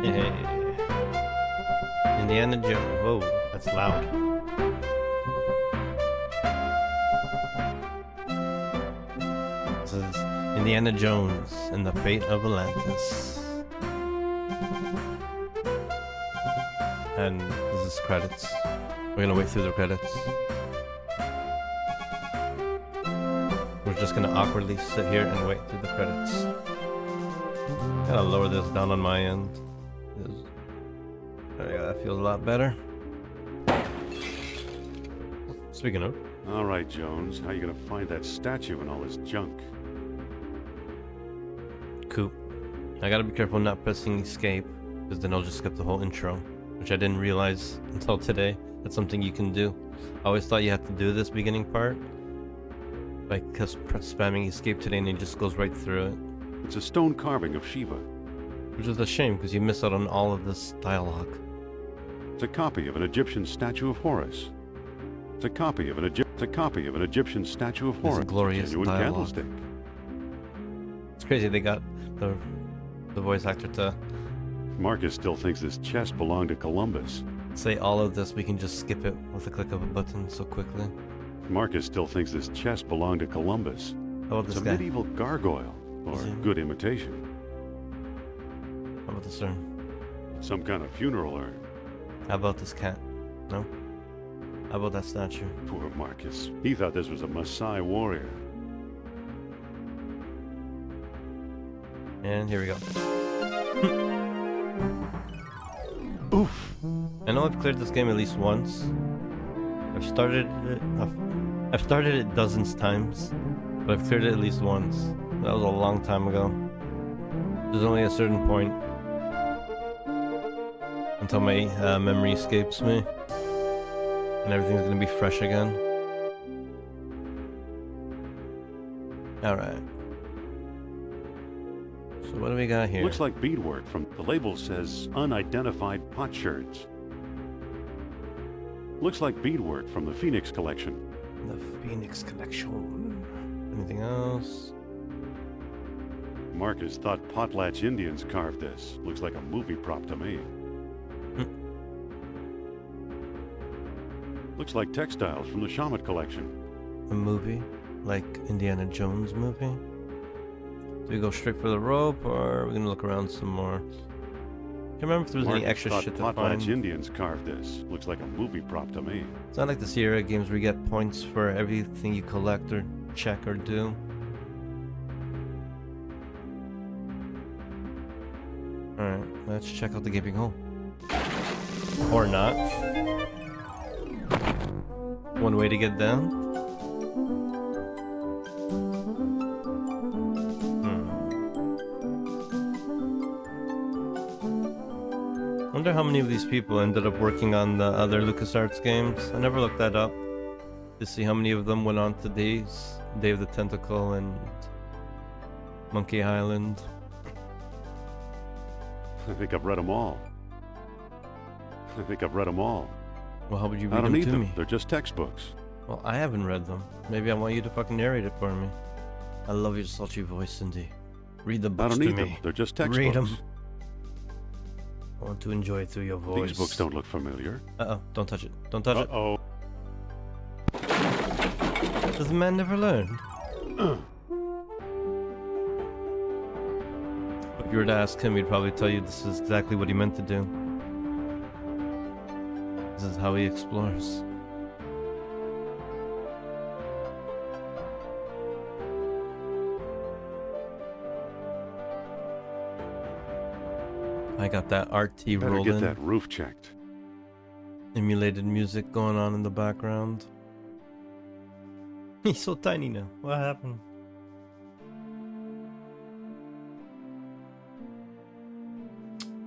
Hey. Indiana Jones. Whoa, that's loud. This is Indiana Jones and the Fate of Atlantis. And this is credits. We're gonna wait through the credits. We're just gonna awkwardly sit here and wait through the credits. Gotta lower this down on my end. There we go, that feels a lot better. Speaking of. All right, Jones, how you gonna find that statue and all this junk? Coop. I gotta be careful not pressing escape, because then I'll just skip the whole intro, which I didn't realize until today. That's something you can do. I always thought you had to do this beginning part by spamming escape today, and it just goes right through it. It's a stone carving of Shiva. Which is a shame, because you miss out on all of this dialogue. It's a copy of an Egyptian statue of Horus. It's a copy of an Egyptian statue of Horus. Glorious genuine dialogue. Candlestick. It's crazy they got the voice actor to Marcus still thinks this chest belonged to Columbus. say all of this. We can just skip it with a click of a button so quickly. Marcus still thinks this chest belonged to Columbus. How about It's this a guy? medieval gargoyle, or Is it? good imitation. How about this urn? Some kind of funeral urn. How about this cat? No? How about that statue? Poor Marcus. He thought this was a Maasai warrior. And here we go. Oof. I know I've cleared this game at least once. I've started it dozens times, but I've cleared it at least once. That was a long time ago. There's only a certain point until my memory escapes me, and everything's gonna be fresh again. Alright. So what do we got here? Looks like beadwork from the label says unidentified potsherds. Looks like beadwork from the Phoenix collection. The Phoenix collection. Anything else? Marcus thought Potlatch Indians carved this. Looks like a movie prop to me. Looks like textiles from the Shaman collection. A movie? Like Indiana Jones movie? Do we go straight for the rope, or are we gonna look around some more? Can't remember if there was any Marcus extra thought shit to Potlatch find. Indians carved this. Looks like a movie prop to me. It's not like the Sierra games where you get points for everything you collect or check or do. Alright, let's check out the gaping hole. Or not. One way to get down. I wonder how many of these people ended up working on the other LucasArts games. I never looked that up to see how many of them went on to these. Day of the Tentacle and Monkey Island. I think I've read them all. Well, how would you I read don't them need to them. me? They're just textbooks. Well, I haven't read them. Maybe I want you to fucking narrate it for me. I love your sultry voice, Indy. Read the I books don't to need them. me. They're just textbooks. Read them. I want to enjoy it through your voice. These books don't look familiar. Uh-oh, don't touch it. Don't touch Uh-oh. it. Does the man never learn? If you were to ask him, he'd probably tell you this is exactly what he meant to do. This is how he explores. I got that RT Better rolling. get that roof checked. Emulated music going on in the background. He's so tiny now. What happened?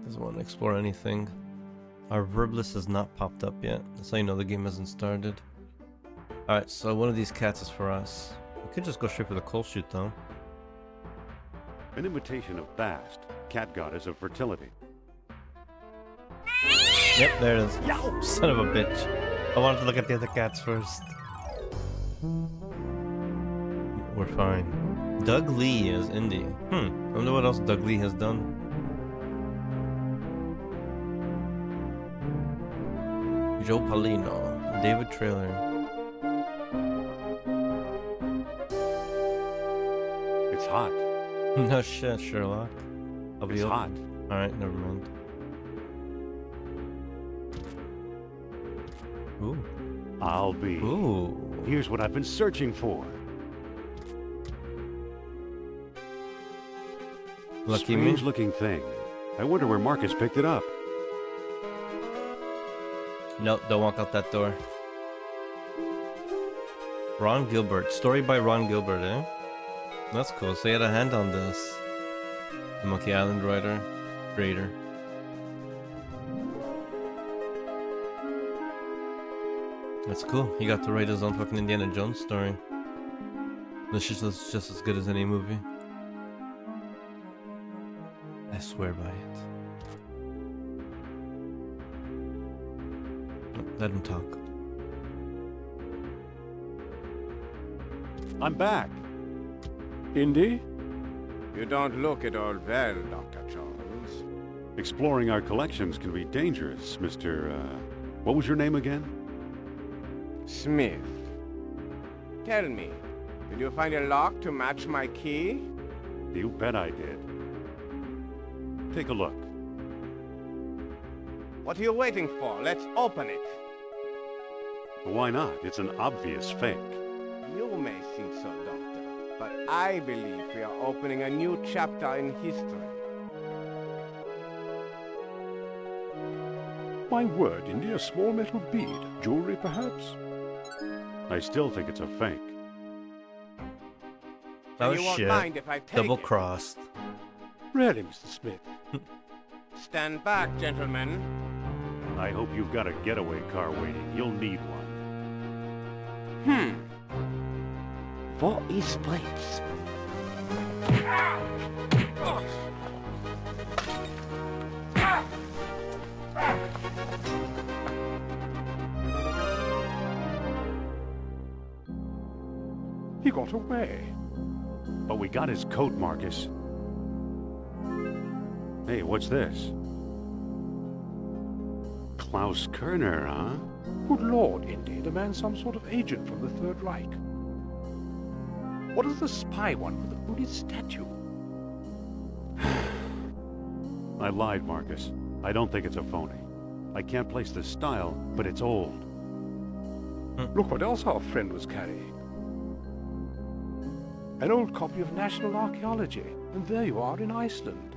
Doesn't want to explore anything. Our verb list has not popped up yet. That's how you know the game hasn't started. Alright, so one of these cats is for us. We could just go straight for the coal chute though. An imitation of Bast, cat goddess of fertility. Yep, there it is. Yo, son of a bitch. I wanted to look at the other cats first. We're fine. Doug Lee as Indy. I wonder what else Doug Lee has done. Joe Paulino, David Trailer. It's hot. No shit, Sherlock. I'll be It's hot. Alright, never mind. Ooh. I'll be. Ooh. Here's what I've been searching for. Lucky me. Strange-looking thing. I wonder where Marcus picked it up. Nope, don't walk out that door. Ron Gilbert. Story by Ron Gilbert, eh? That's cool. So he had a hand on this. The Monkey Island writer, creator. That's cool. He got to write his own fucking Indiana Jones story. This is just as good as any movie. I swear by it. Let him talk. I'm back. Indy? You don't look at all well, Dr. Jones. Exploring our collections can be dangerous, Mr. What was your name again? Smith. Tell me, did you find a lock to match my key? You bet I did. Take a look. What are you waiting for? Let's open it. Why not? It's an obvious fake. You may think so, Doctor, but I believe we are opening a new chapter in history. My word, Indy, a small metal bead. Jewelry, perhaps? I still think it's a fake. Oh You won't shit. mind if I take Double it. crossed. Really, Mr. Smith? Stand back, gentlemen. I hope you've got a getaway car waiting. You'll need one. What is this? He got away. But we got his coat, Marcus. Hey, what's this? Klaus Kerner, huh? Good Lord, Indy, the man's some sort of agent from the Third Reich. What does the spy want with the Buddhist statue? I lied, Marcus. I don't think it's a phony. I can't place the style, but it's old. Look what else our friend was carrying. An old copy of National Archaeology, and there you are in Iceland.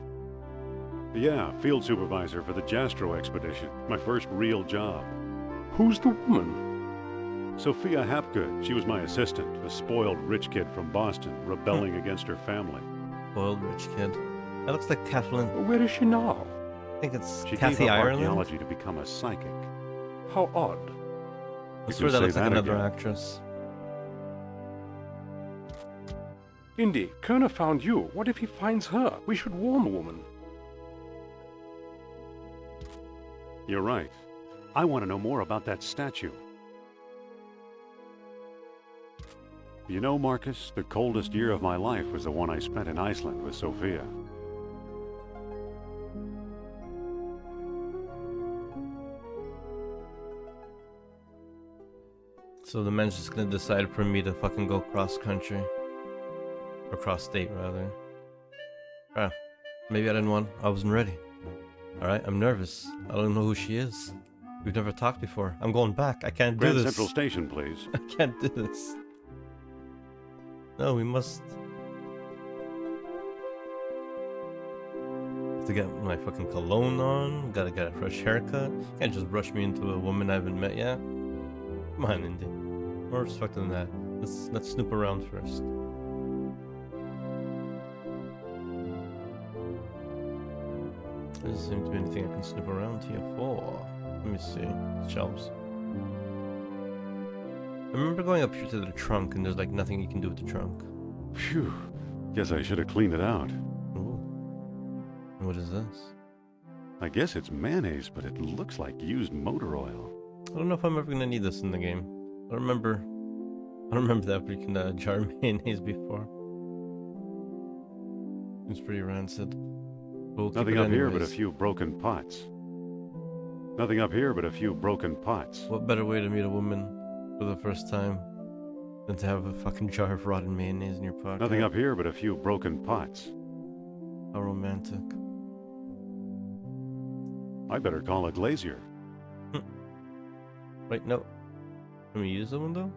Yeah, field supervisor for the Jastro expedition. My first real job. Who's the woman? Sophia Hapgood. She was my assistant, a spoiled rich kid from Boston, rebelling against her family. Spoiled rich kid. That looks like Kathleen. Where is she now? I think it's She Kathy gave up Ireland. archaeology to become a psychic. How odd. I You swear can that looks say like that another again. actress. Indy, Kerner found you. What if he finds her? We should warn the woman. You're right. I want to know more about that statue. You know, Marcus, the coldest year of my life was the one I spent in Iceland with Sophia. So the man's just gonna decide for me to fucking go cross country. Or cross state, rather. Ah, maybe I didn't want. I wasn't ready. Alright, I'm nervous. I don't know who she is. We've never talked before. I'm going back. I can't do Grand this. Central Station, please. I can't do this. No, we must. Have to get my fucking cologne on. Gotta get a fresh haircut. Can't just rush me into a woman I haven't met yet. Come on, Indy. More respect than that. Let's snoop around first. There doesn't seem to be anything I can snoop around here for. Let me see. Shelves. I remember going up here to the trunk and there's like nothing you can do with the trunk. Phew. Guess I should have cleaned it out. Ooh. And what is this? I guess it's mayonnaise, but it looks like used motor oil. I don't know if I'm ever gonna need this in the game. I remember I don't remember that freaking jar of mayonnaise before. It's pretty rancid. We'll keep Nothing it up here but a anyways. few broken pots. Nothing up here but a few broken pots. What better way to meet a woman for the first time than to have a fucking jar of rotten mayonnaise in your pocket? Nothing up here but a few broken pots. How romantic. I better call a glazier. Wait, no. Can we use the window?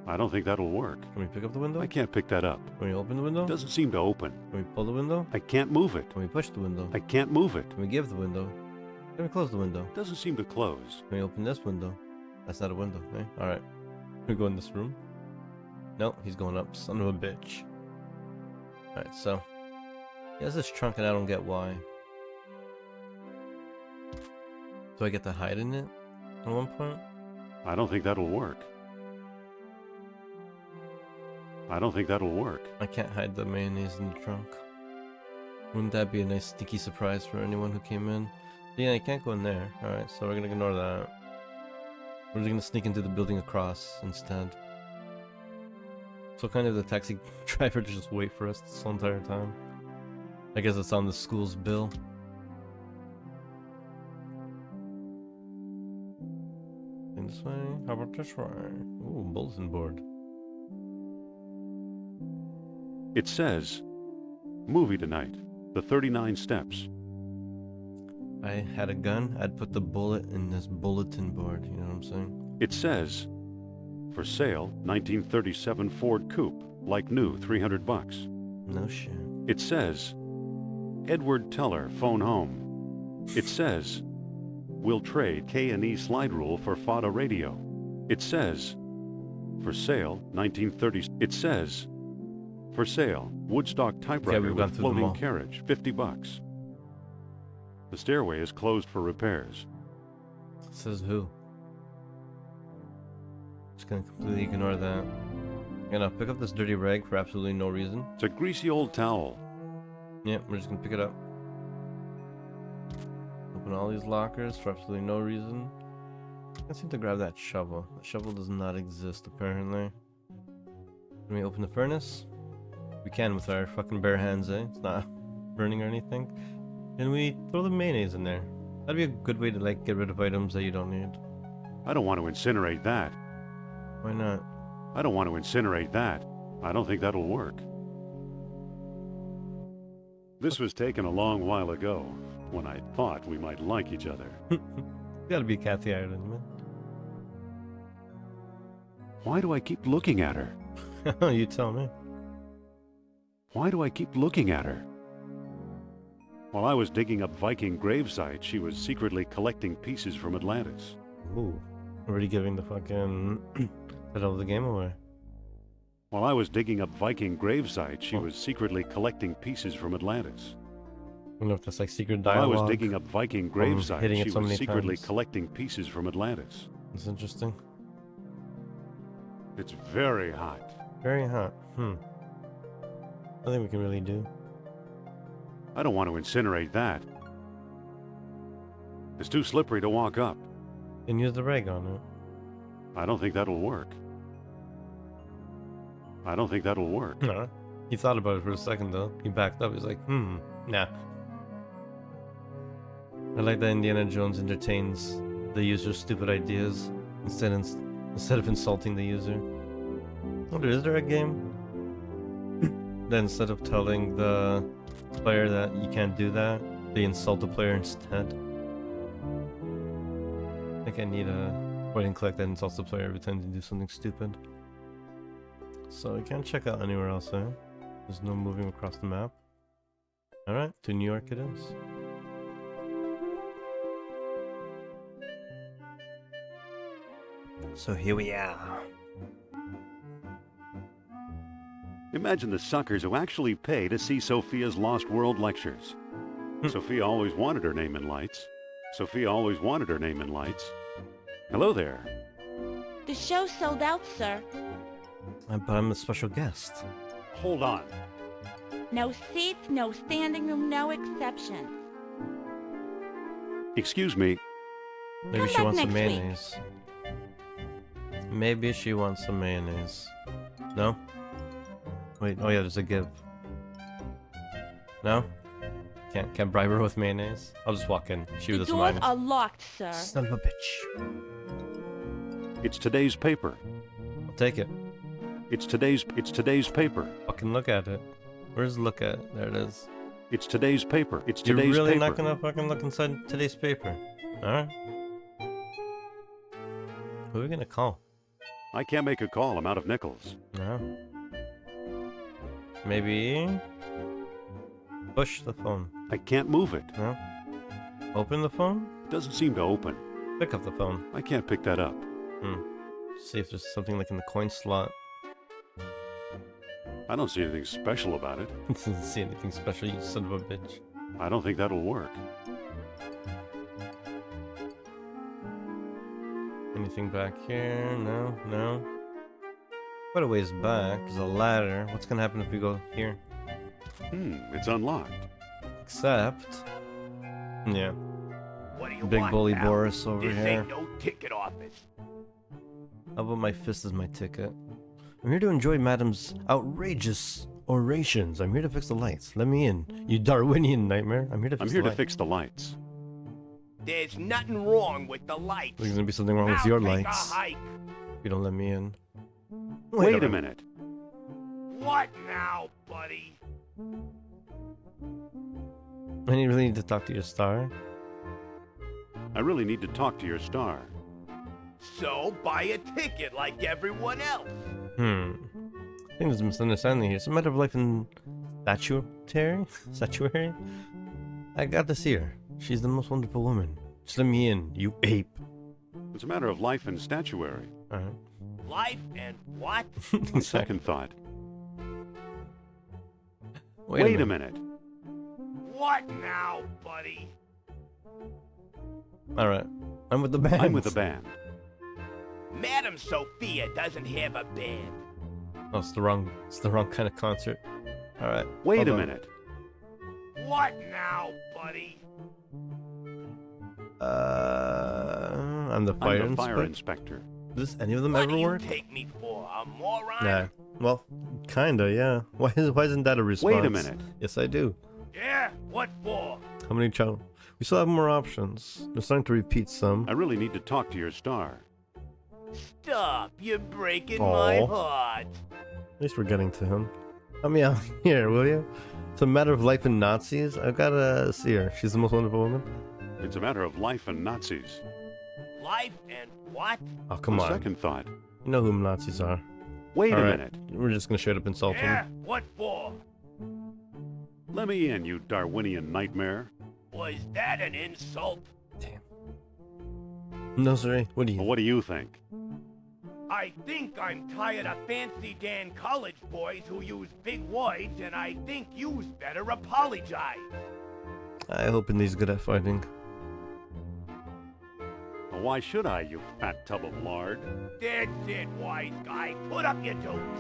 I don't think that'll work. Can we pick up the window? I can't pick that up. Can we open the window? It doesn't seem to open. Can we pull the window? I can't move it. Can we push the window? I can't move it. Can we give the window? Can we close the window? It doesn't seem to close. Can we open this window? That's not a window, eh? Alright. Can we go in this room? No, he's going up. Son of a bitch. Alright, so. He has this trunk and I don't get why. Do I get to hide in it at one point? I don't think that'll work. I don't think that'll work. I can't hide the mayonnaise in the trunk. Wouldn't that be a nice sneaky surprise for anyone who came in? Yeah, I can't go in there. Alright, so we're gonna ignore that. We're just gonna sneak into the building across instead. So kind of the taxi driver to just wait for us this whole entire time. I guess it's on the school's bill. In this way? How about this way? Ooh, bulletin board. It says, movie tonight, the 39 steps. I had a gun, I'd put the bullet in this bulletin board, you know what I'm saying? It says, for sale, 1937 Ford Coupe, like new, $300. No shit. It says, Edward Teller, phone home. It says, we'll trade K&E slide rule for FATA radio. It says, for sale, 1930. It says, for sale, Woodstock typewriter we've gone with through them all. floating carriage, $50. The stairway is closed for repairs. Says who? Just gonna completely ignore that. I'm gonna pick up this dirty rag for absolutely no reason. It's a greasy old towel. Yep, we're just gonna pick it up. Open all these lockers for absolutely no reason. I seem to grab that shovel. The shovel does not exist apparently. Can we open the furnace? We can with our fucking bare hands, eh? It's not burning or anything. Can we throw the mayonnaise in there? That'd be a good way to like get rid of items that you don't need. I don't want to incinerate that. Why not? I don't want to incinerate that. I don't think that'll work. This was taken a long while ago, when I thought we might like each other. Gotta be Kathy Ireland, Why do I keep looking at her? man. You tell me. Why do I keep looking at her? While I was digging up Viking grave sites, she was secretly collecting pieces from Atlantis. Ooh, already giving the fucking title of the game away. While I was digging up Viking grave sites, she was secretly collecting pieces from Atlantis. I don't know if that's like secret While I dialogue. was digging up Viking grave sites, hitting it she so was many secretly times. collecting pieces from Atlantis. It's interesting. It's very hot. Very hot. Nothing we can really do. I don't want to incinerate that. It's too slippery to walk up. And use the rag on it. I don't think that'll work. I don't think that'll work. No. He thought about it for a second though. He backed up. He's like, nah. I like that Indiana Jones entertains the user's stupid ideas instead of insulting the user. Oh, is there a game? Then instead of telling the player that you can't do that, they insult the player instead. I think I need a point and click that insults the player every time they do something stupid. So I can't check out anywhere else, eh? There's no moving across the map. Alright, to New York it is. So here we are. Imagine the suckers who actually pay to see Sophia's Lost World lectures. Sophia always wanted her name in lights. Sophia always wanted her name in lights. Hello there. The show's sold out, sir. But I'm a special guest. Hold on. No seats, no standing room, no exceptions. Excuse me. Maybe Come she back wants some next week. mayonnaise. Maybe she wants some mayonnaise. No? Wait, oh yeah, there's a give. No? Can't bribe her with mayonnaise. I'll just walk in. She The doesn't doors mind. are locked, sir. Son of a bitch. It's today's paper. I'll take it. It's today's paper. Fucking look at it. Where's the look at? There it is. It's today's paper. It's You're today's really paper. not gonna fucking look inside today's paper. Alright. Who are we gonna call? I can't make a call. I'm out of nickels. No. Maybe push the phone. I can't move it. No. Open the phone? It doesn't seem to open. Pick up the phone. I can't pick that up. See if there's something like in the coin slot. I don't see anything special about it. Doesn't see anything special, you son of a bitch. I don't think that'll work. Anything back here? No, no. Quite a ways back. There's a ladder. What's gonna happen if we go here? It's unlocked. Except... yeah. What do you Big want, bully pal? Boris over This here. ain't no ticket office. How about my fist as my ticket? I'm here to enjoy Madam's outrageous orations. I'm here to fix the lights. Let me in, you Darwinian nightmare. I'm here to fix I'm here the to fix the lights. There's nothing wrong with the lights. There's gonna be something wrong with Now your take lights. A hike. If you don't let me in. Wait a minute. What now, buddy? I really need to talk to your star. I really need to talk to your star. So buy a ticket like everyone else. I think there's a misunderstanding here. It's a matter of life and statuary? I got to see her. She's the most wonderful woman. Just let me in, you ape. It's a matter of life and statuary. Alright. Life and what? On second thought. Wait a minute. What now, buddy? Alright. I'm with the band. I'm with the band. Madam Sophia doesn't have a band. Oh, it's the wrong kind of concert. Alright. Wait hold a on. minute. What now, buddy? I'm the fire I'm the fire inspector. inspector. Does any of them What ever do you work? take me for, a moron? Nah. Well, kinda, yeah. Why isn't that a response? Wait a minute. Yes, I do. Yeah, what for? How many child? We still have more options. They're starting to repeat some. I really need to talk to your star. Stop, you're breaking my Aw. heart. At least we're getting to him. Help me out here, will you? It's a matter of life and Nazis. I've gotta see her. She's the most wonderful woman. It's a matter of life and Nazis. Life and what? Oh, come On on. second thought. You know who Nazis are. Wait a Alright. minute. We're just gonna straight up insult Yeah, him. what for? Let me in, you Darwinian nightmare. Was that an insult? No, sir. What do you? Well, what do you think? I think I'm tired of fancy Dan college boys who use big words, and I think you's better apologize. I hope Indy's good at fighting. Well, why should I, you fat tub of lard? That's it, wise guy. Put up your jokes.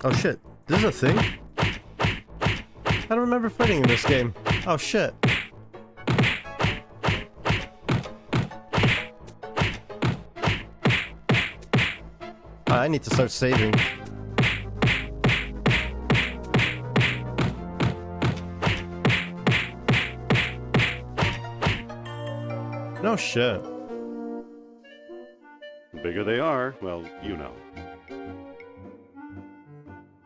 Oh shit. This is a thing? I don't remember fighting in this game. Oh shit. I need to start saving. No shit. The bigger they are, well, you know.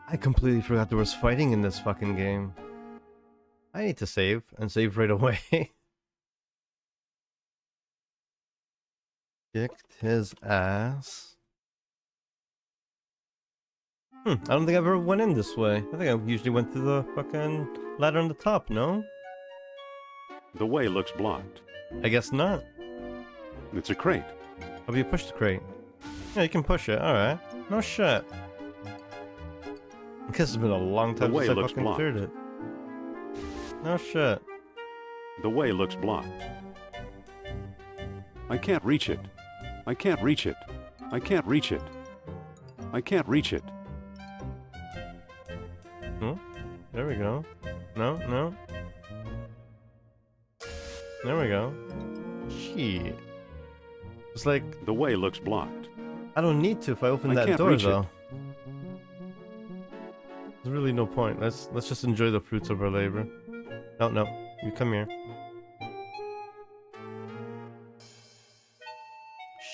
I completely forgot there was fighting in this fucking game. I need to save, and save right away. Kicked his ass. I don't think I've ever went in this way. I think I usually went through the fucking ladder on the top, no? The way looks blocked. I guess not. It's a crate. How do you push the crate? Yeah, you can push it, alright. No shit. I guess it's been a long time The way since I looks fucking blocked. cleared it. No shit. The way looks blocked. I can't reach it. I can't reach it. I can't reach it. I can't reach it. There we go. No, no. There we go. Shit. It's like, The way looks blocked. I don't need to if I open I that can't door, reach it. though. There's really no point. Let's just enjoy the fruits of our labor. No, you come here.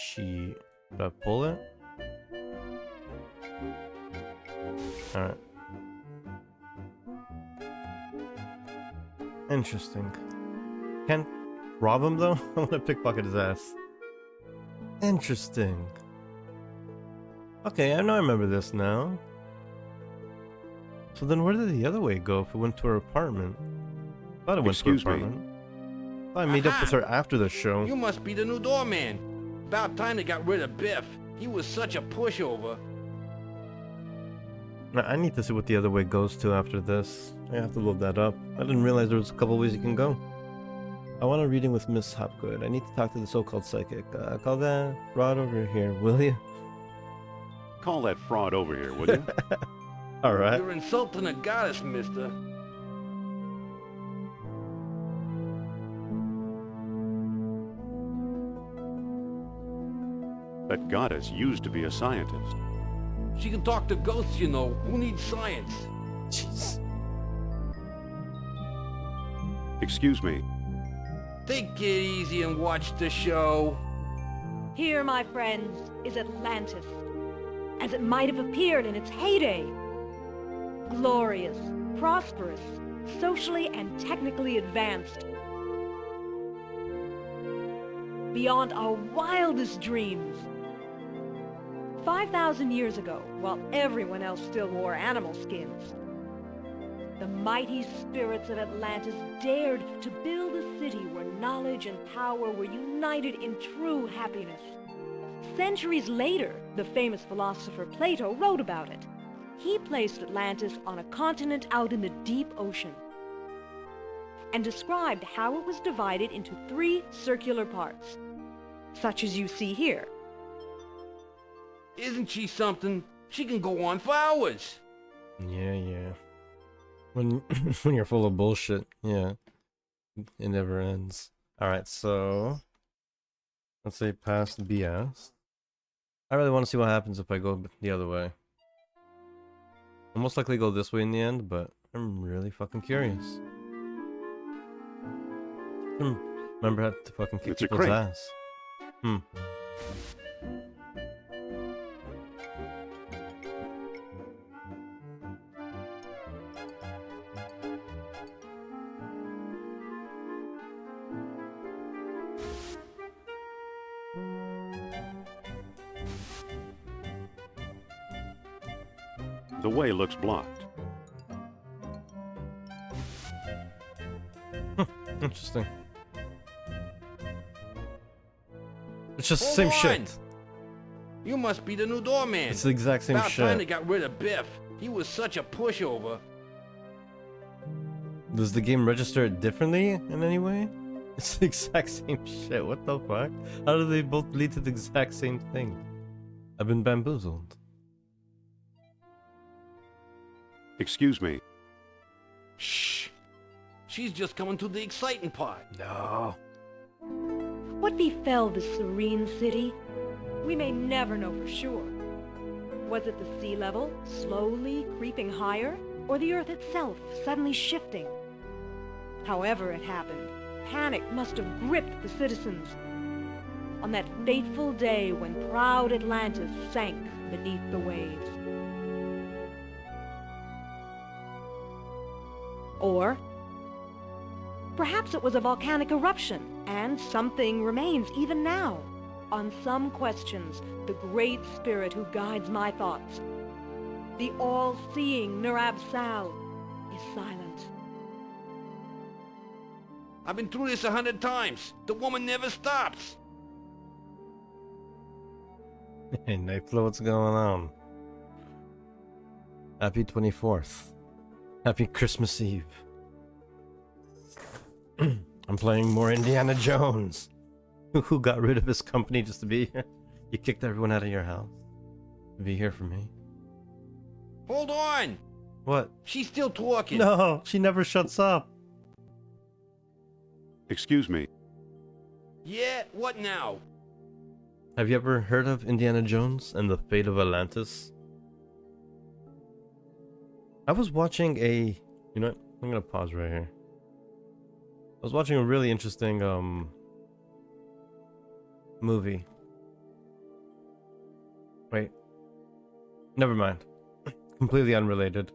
She... Did I pull it? Alright. Interesting. Can't rob him though? I want to pickpocket his ass. Interesting. Okay, I know I remember this now. So then where did the other way go if we went to her apartment? Thought it went Excuse to her me. apartment. Thought I meet up with her after the show. You must be the new doorman. About time they got rid of Biff. He was such a pushover. I need to see what the other way goes to after this. I have to load that up. I didn't realize there was a couple ways you can go. I want a reading with Miss Hapgood. I need to talk to the so-called psychic. Call that fraud over here, will you? Call that fraud over here, will you? Alright. You're insulting a goddess, mister. That goddess used to be a scientist. She can talk to ghosts, you know. Who needs science? Jeez. Excuse me. Take it easy and watch the show. Here, my friends, is Atlantis, as it might have appeared in its heyday. Glorious, prosperous, socially and technically advanced. Beyond our wildest dreams. 5,000 years ago, while everyone else still wore animal skins, the mighty spirits of Atlantis dared to build a city where knowledge and power were united in true happiness. Centuries later, the famous philosopher Plato wrote about it. He placed Atlantis on a continent out in the deep ocean and described how it was divided into 3 circular parts, such as you see here. Isn't she something? She can go on for hours. Yeah. When when you're full of bullshit, yeah. It never ends. Alright, so let's say past BS. I really want to see what happens if I go the other way. I'll most likely go this way in the end, but I'm really fucking curious. Remember how to fucking kick It's a people's crate. ass. The way looks blocked. Interesting. It's just the Hold same on. shit. You must be the new doorman. It's the exact same About time they shit. got rid of Biff. He was such a pushover. Does the game register it differently in any way? It's the exact same shit. What the fuck? How do they both lead to the exact same thing? I've been bamboozled. Excuse me. Shh. She's just coming to the exciting part. No. What befell this serene city? We may never know for sure. Was it the sea level slowly creeping higher, or the earth itself suddenly shifting? However it happened, panic must have gripped the citizens on that fateful day when proud Atlantis sank beneath the waves. Or perhaps it was a volcanic eruption, and something remains even now. On some questions, the great spirit who guides my thoughts, the all-seeing Narab-Sal, is silent. I've been through this 100 times. The woman never stops. Hey, Nightflow, what's going on? Happy 24th. Happy Christmas Eve. I'm playing more Indiana Jones. Who got rid of his company just to be here? You kicked everyone out of your house to be here for me. Hold on. What? She's still talking. No, she never shuts up. Excuse me. Yeah, what now? Have you ever heard of Indiana Jones and the Fate of Atlantis? I was watching a... You know what? I'm gonna pause right here. I was watching a really interesting, movie. Wait. Never mind. Completely unrelated.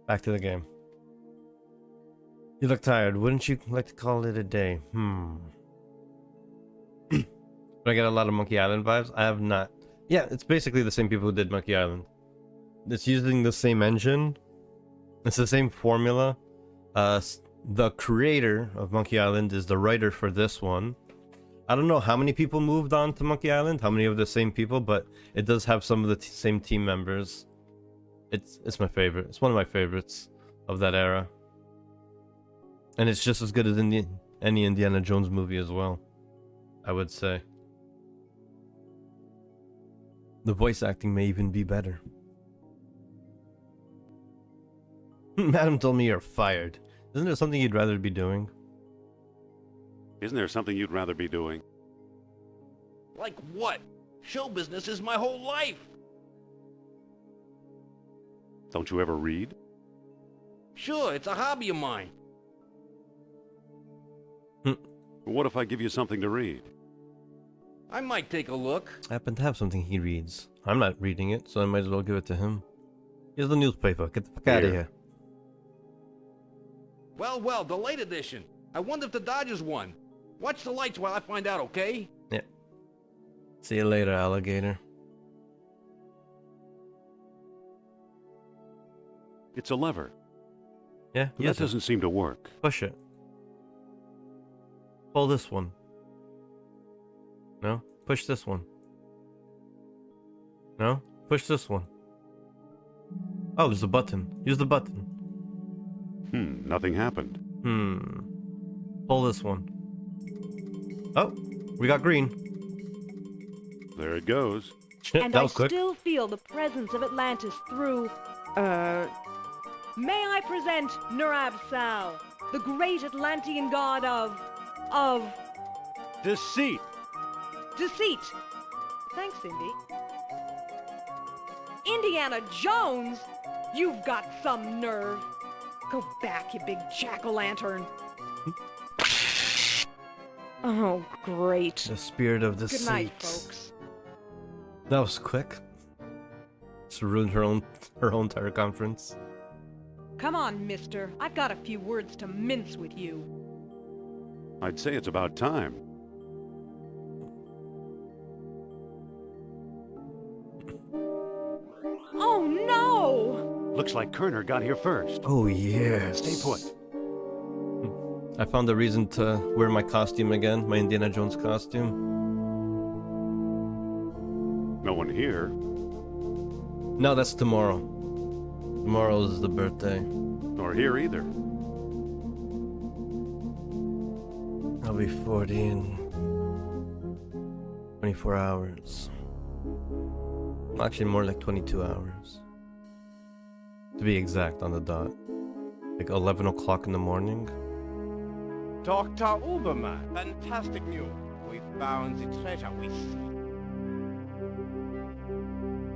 Back to the game. You look tired. Wouldn't you like to call it a day? But I get a lot of Monkey Island vibes. I have not. Yeah, it's basically the same people who did Monkey Island. It's using the same engine. It's the same formula. The creator of Monkey Island is the writer for this one. I don't know how many people moved on to Monkey Island, how many of the same people, but it does have some of the same team members. It's my favorite. It's one of my favorites of that era. And it's just as good as any Indiana Jones movie as well, I would say. The voice acting may even be better. Madam told me you're fired. Isn't there something you'd rather be doing? Isn't there something you'd rather be doing? Like what? Show business is my whole life. Don't you ever read? Sure, it's a hobby of mine. What if I give you something to read? I might take a look. I happen to have something he reads. I'm not reading it, so I might as well give it to him. Here's the newspaper. Get the fuck out of here. Well, the late edition. I wonder if the Dodgers won. Watch the lights while I find out, okay? Yeah. See you later, alligator. It's a lever. Yeah, That use it. doesn't seem to work. Push it. Pull this one. No? Push this one. No? Push this one. Oh, there's a button. Use the button. Nothing happened. Pull this one. Oh, we got green. There it goes. And That I was quick. still feel the presence of Atlantis through, may I present Nerab-Sal, the great Atlantean god of Deceit. deceit. Thanks, Indy. Indiana Jones? You've got some nerve. Go back, you big jack-o'-lantern. Oh, great. The spirit of deceit. Good night, folks. That was quick. Just ruined her own entire conference. Come on, mister. I've got a few words to mince with you. I'd say it's about time. Oh, no! Looks like Kerner got here first. Oh yes. Stay put. I found a reason to wear my costume again, my Indiana Jones costume. No one here. No, that's tomorrow. Tomorrow is the birthday. Nor here either. I'll be 40 in 24 hours. Actually, more like 22 hours. To be exact, on the dot. Like 11 o'clock in the morning. Dr. Uberman, fantastic news. We found the treasure we seek.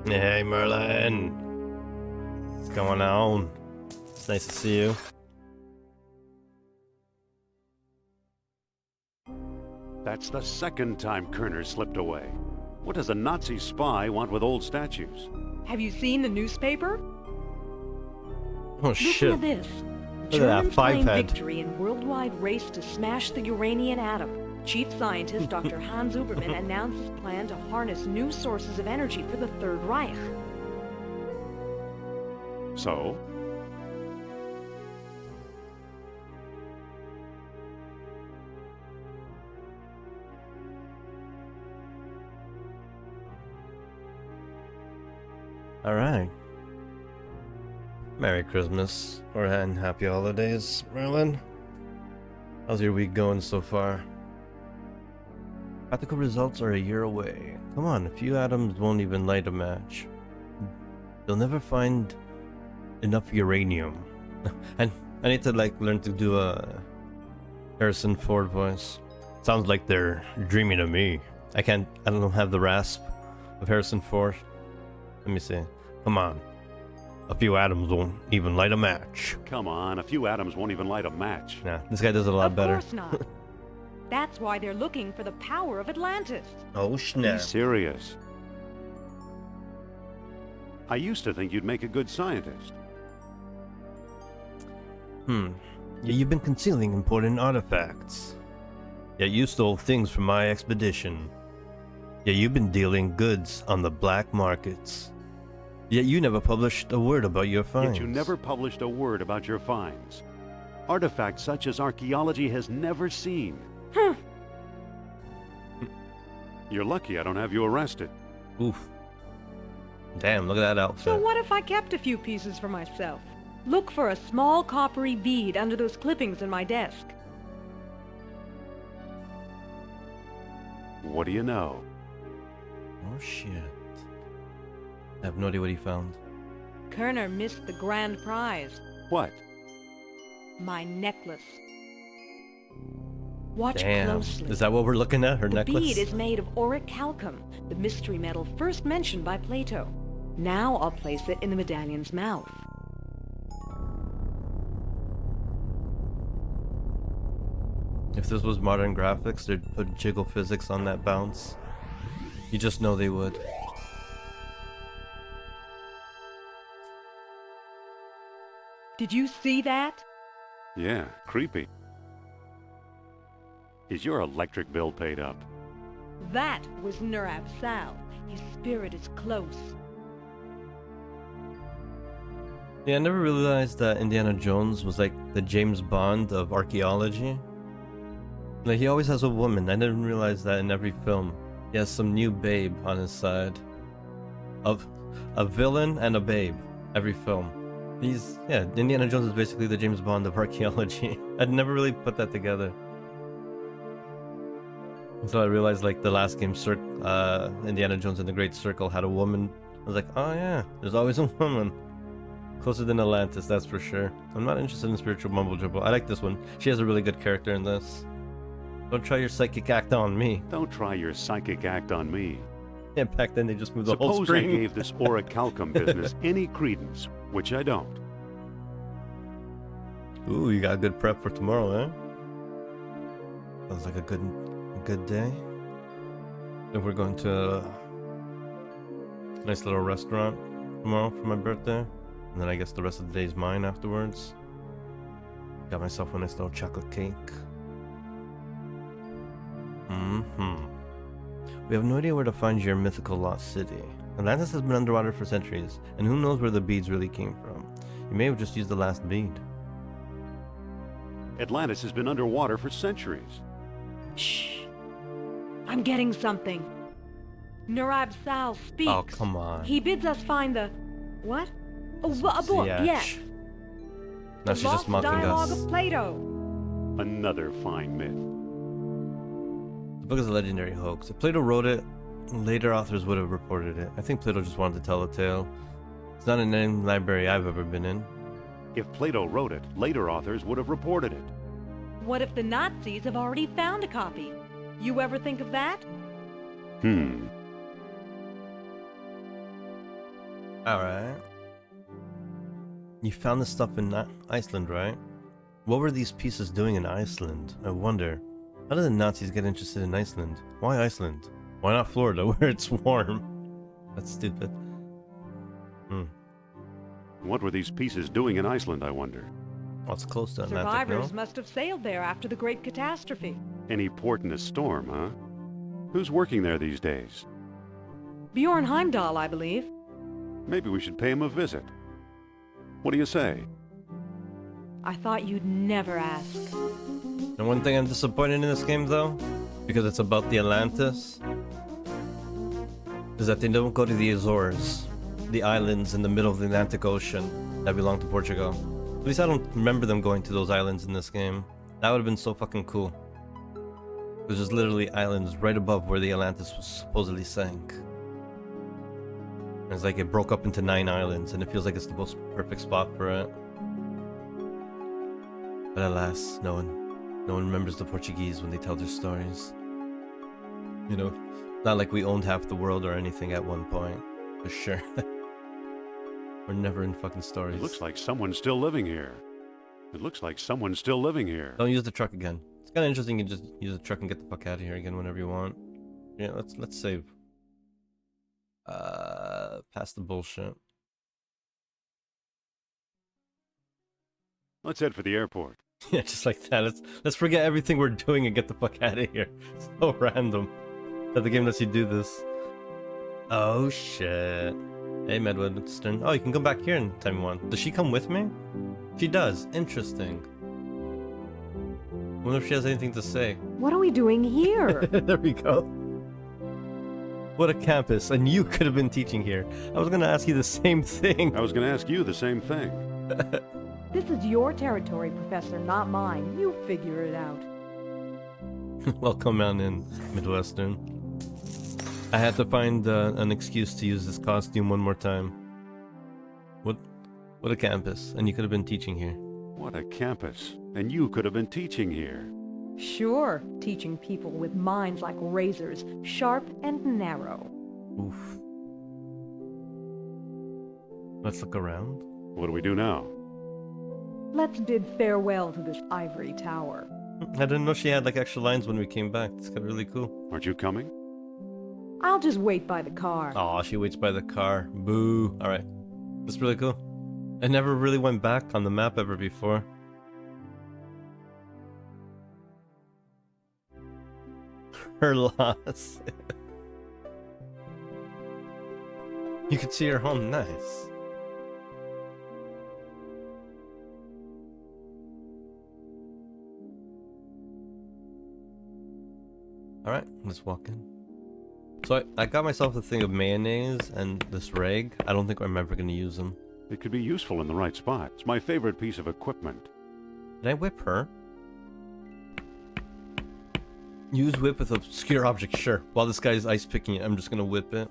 Hey, Merlin. What's going on? It's nice to see you. That's the second time Kerner slipped away. What does a Nazi spy want with old statues? Have you seen the newspaper? Oh Listen shit. to this. Look at that, Germans claim five-head. victory in worldwide race to smash the uranium atom. Chief scientist Dr. Hans Uberman announced his plan to harness new sources of energy for the Third Reich. So? Alright. Merry Christmas and happy holidays, Merlin. How's your week going so far? Practical results are a year away. Come on, a few atoms won't even light a match. They'll never find enough uranium. And I need to learn to do a Harrison Ford voice. Sounds like they're dreaming of me. I don't have the rasp of Harrison Ford. Let me see. Come on. A few atoms won't even light a match. Come on, a few atoms won't even light a match. Nah, this guy does it a lot better. Of course not. That's why they're looking for the power of Atlantis. Oh, Be snap. serious. I used to think you'd make a good scientist. Yeah, you've been concealing important artifacts. Yet you stole things from my expedition. Yet you've been dealing goods on the black markets. Yet you never published a word about your finds. Yet you never published a word about your finds. Artifacts such as archaeology has never seen. You're lucky I don't have you arrested. Oof. Damn, look at that outfit. So what if I kept a few pieces for myself? Look for a small coppery bead under those clippings in my desk. What do you know? Oh shit. I have no idea what he found. Kerner missed the grand prize. What? My necklace. Watch Damn. closely. Is that what we're looking at? Her The necklace? bead is made of orichalcum, the mystery metal first mentioned by Plato. Now I'll place it in the medallion's mouth. If this was modern graphics, they'd put jiggle physics on that bounce. You just know they would. Did you see that? Yeah, creepy. Is your electric bill paid up? That was Nurab Sal. His spirit is close. Yeah, I never realized that Indiana Jones was like the James Bond of archaeology. Like, he always has a woman. I didn't realize that in every film. He has some new babe on his side. Of a villain and a babe. Every film. Yeah, Indiana Jones is basically the James Bond of archaeology. I'd never really put that together. Until I realized, like, the last game, Indiana Jones and the Great Circle had a woman. I was like, oh yeah, there's always a woman. Closer than Atlantis, that's for sure. I'm not interested in spiritual mumble jumble. I like this one. She has a really good character in this. Don't try your psychic act on me. Don't try your psychic act on me. Yeah, back then they just moved the whole Suppose I screen. gave this orichalcum business any credence, which I don't. Ooh, you got a good prep for tomorrow, eh? Sounds like a good day. And we're going to a nice little restaurant tomorrow for my birthday. And then I guess the rest of the day is mine afterwards. Got myself a nice little chocolate cake. We have no idea where to find your mythical lost city. Atlantis has been underwater for centuries, and who knows where the beads really came from. You may have just used the last bead. Atlantis has been underwater for centuries. Shh. I'm getting something. Nurab Sal speaks. Oh, come on. He bids us find the... What? Oh, a book, Ziyech. yes. Now The she's lost just mocking dialogue us. of Plato. Another fine myth. The book is a legendary hoax. If Plato wrote it, later authors would have reported it. I think Plato just wanted to tell a tale. It's not in any library I've ever been in. If Plato wrote it, later authors would have reported it. What if the Nazis have already found a copy? You ever think of that? Alright. You found this stuff in Iceland, right? What were these pieces doing in Iceland? I wonder. How did the Nazis get interested in Iceland? Why Iceland? Why not Florida, where it's warm? That's stupid. What were these pieces doing in Iceland, I wonder? Well, it's close to Atlantic, Survivors no? must have sailed there after the Great Catastrophe. Any port in a storm, huh? Who's working there these days? Bjorn Heimdall, I believe. Maybe we should pay him a visit. What do you say? I thought you'd never ask. And one thing I'm disappointed in this game, though, because it's about the Atlantis, is that they don't go to the Azores, the islands in the middle of the Atlantic Ocean that belong to Portugal. At least I don't remember them going to those islands in this game. That would have been so fucking cool. There's just literally islands right above where the Atlantis was supposedly sank. And it's like it broke up into 9 islands, and it feels like it's the most perfect spot for it. But alas, no one remembers the Portuguese when they tell their stories. You know, not like we owned half the world or anything at one point. For sure. We're never in fucking stories. It looks like someone's still living here. It looks like someone's still living here. Don't use the truck again. It's kind of interesting. You just use the truck and get the fuck out of here again whenever you want. Yeah, let's save. Past the bullshit. Let's head for the airport. Yeah, just like that. Let's forget everything we're doing and get the fuck out of here. It's so random that the game lets you do this. Oh shit. Hey Medwestern. Oh, you can come back here anytime you want. Does she come with me? She does. Interesting. Wonder if she has anything to say. What are we doing here? There we go. What a campus. And you could have been teaching here. I was gonna ask you the same thing. I was going to ask you the same thing. This is your territory, Professor, not mine. You figure it out. Welcome on in, Midwestern. I had to find an excuse to use this costume one more time. What a campus. And you could have been teaching here. What a campus. And you could have been teaching here. Sure, teaching people with minds like razors, sharp and narrow. Oof. Let's look around. What do we do now? Let's bid farewell to this ivory tower. I didn't know she had like extra lines when we came back. It's kind of really cool. Aren't you coming? I'll just wait by the car. Aw, she waits by the car. Boo. Alright. That's really cool. I never really went back on the map ever before. Her loss. You could see her home. Nice. Alright, let's walk in. So I got myself a thing of mayonnaise and this rag. I don't think I'm ever going to use them. It could be useful in the right spot. It's my favorite piece of equipment. Did I whip her? Use whip with obscure object, sure. While this guy's ice picking it, I'm just going to whip it.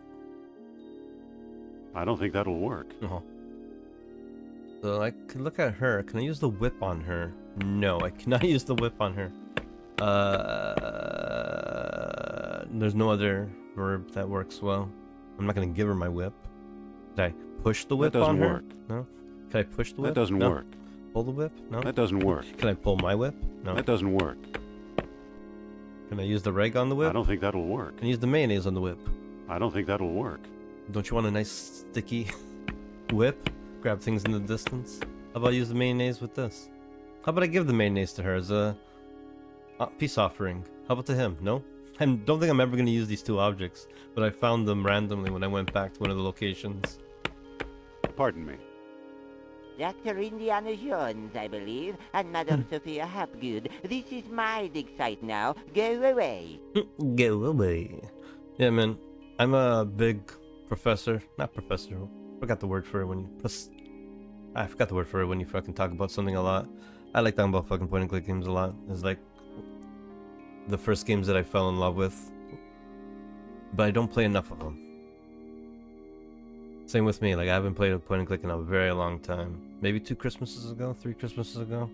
I don't think that'll work. Oh. So I could look at her. Can I use the whip on her? No, I cannot use the whip on her. There's no other verb that works well. I'm not gonna give her my whip. Did I push the whip on her? That doesn't work. No. Can I push the whip? That doesn't No. work. Pull the whip? No. That doesn't work. Can I pull my whip? No. That doesn't work. Can I use the reg on the whip? I don't think that'll work. Can I use the mayonnaise on the whip? I don't think that'll work. Don't you want a nice sticky whip? Grab things in the distance? How about I use the mayonnaise with this? How about I give the mayonnaise to her as a peace offering? How about to him? No? I don't think I'm ever going to use these two objects, but I found them randomly when I went back to one of the locations. Pardon me. Dr. Indiana Jones, I believe, and Madame Sophia Hapgood. This is my dig site now. Go away. Go away. Yeah, man. I'm a big professor. Not professor. Forgot the word for it when you... I forgot the word for it when you fucking talk about something a lot. I like talking about fucking point-and-click games a lot. It's like the first games that I fell in love with. But I don't play enough of them. Same with me. Like, I haven't played a point-and-click in a very long time. Maybe 2 Christmases ago? 3 Christmases ago?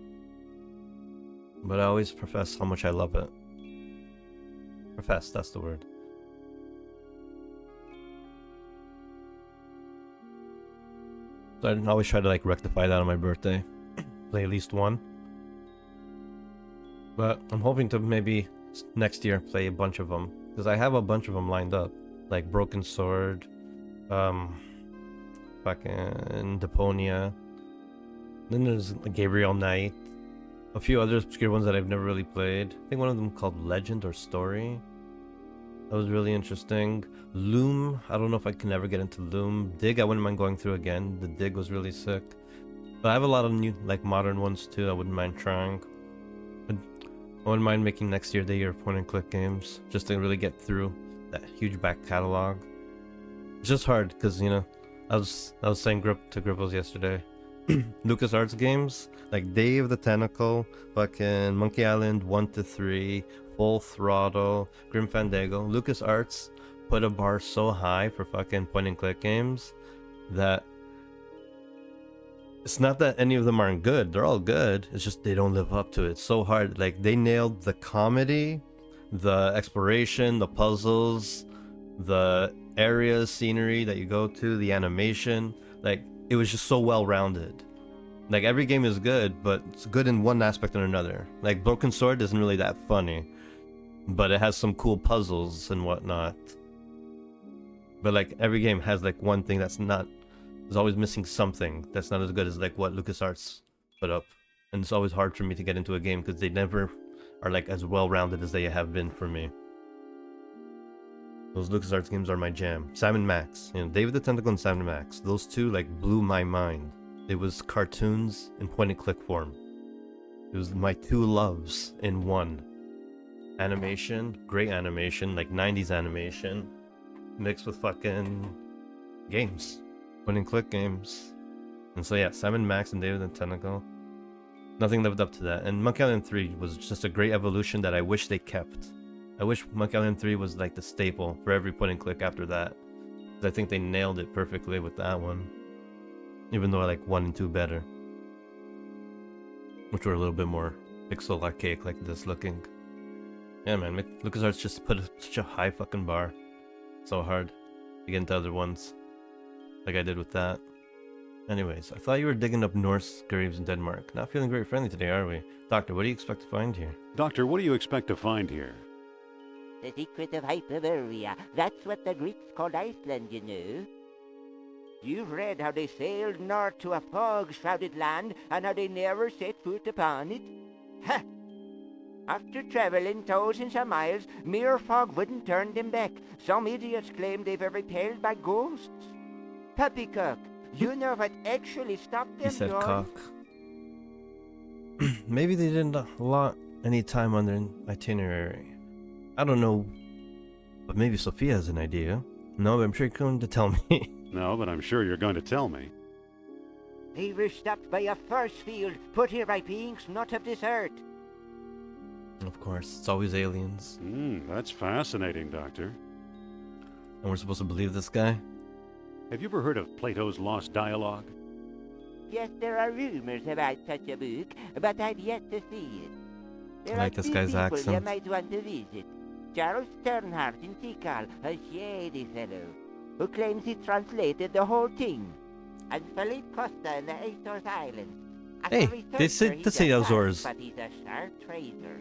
But I always profess how much I love it. Profess, that's the word. So I always try to like rectify that on my birthday. Play at least one. But I'm hoping to maybe next year play a bunch of them. Because I have a bunch of them lined up. Like Broken Sword. Fucking Deponia. Then there's Gabriel Knight. A few other obscure ones that I've never really played. I think one of them called Legend or Story. That was really interesting. Loom, I don't know if I can ever get into Loom. Dig, I wouldn't mind going through again. The Dig was really sick. But I have a lot of new, like, modern ones too I wouldn't mind trying. I wouldn't mind making next year the year of point-and-click games. Just to really get through that huge back catalog. It's just hard, because, you know, I was saying to Gripples yesterday. LucasArts games, like Day of the Tentacle, fucking Monkey Island 1-3, Full Throttle, Grim Fandango. LucasArts put a bar so high for fucking point-and-click games that it's not that any of them aren't good. They're all good. It's just they don't live up to it. It's so hard. Like, they nailed the comedy, the exploration, the puzzles, the areas, scenery that you go to, the animation. Like, it was just so well-rounded. Like, every game is good, but it's good in one aspect or another. Like, Broken Sword isn't really that funny, but it has some cool puzzles and whatnot. But like, every game has like one thing that's not, is always missing something that's not as good as like what LucasArts put up. And it's always hard for me to get into a game because they never are like as well-rounded as they have been for me. Those LucasArts games are my jam. Sam & Max, you know, David the Tentacle and Sam & Max. Those two like blew my mind. It was cartoons in point-and-click form. It was my two loves in one. Animation, great animation, like 90s animation, mixed with fucking games. Point-and-click games. And so yeah, Sam & Max and David the Tentacle. Nothing lived up to that. And Monkey Island 3 was just a great evolution that I wish they kept. I wish Monkey Island 3 was like the staple for every point-and-click after that. I think they nailed it perfectly with that one. Even though I like 1 and 2 better. Which were a little bit more pixel archaic like this looking. Yeah man, LucasArts just put such a high fucking bar. So hard to get into other ones. Like I did with that. Anyways, I thought you were digging up Norse graves in Denmark. Not feeling very friendly today, are we? Doctor, what do you expect to find here? Doctor, what do you expect to find here? The secret of Hyperborea. That's what the Greeks called Iceland, you know. You've read how they sailed north to a fog-shrouded land and how they never set foot upon it? Ha! After traveling thousands of miles, mere fog wouldn't turn them back. Some idiots claim they were repelled by ghosts. Poppycock, you know what actually stopped them, He said John? cock. Maybe they didn't allot any time on their itinerary. I don't know, but maybe Sophia has an idea. No, but I'm sure you're going to tell me. No, but I'm sure you're going to tell me. They were stopped by a force field put here by beings not of this earth. Of course, it's always aliens. That's fascinating, Doctor. And we're supposed to believe this guy? Have you ever heard of Plato's Lost Dialogue? Yes, there are rumors about such a book, but I've yet to see it. There I like are this 2 guy's people accent. you might want to visit. Charles Sternhardt in Tikal, a shady fellow, who claims he translated the whole thing. And Philippe Costa in the Azores Islands. Hey, they say Azores. But he's a sharp traitor.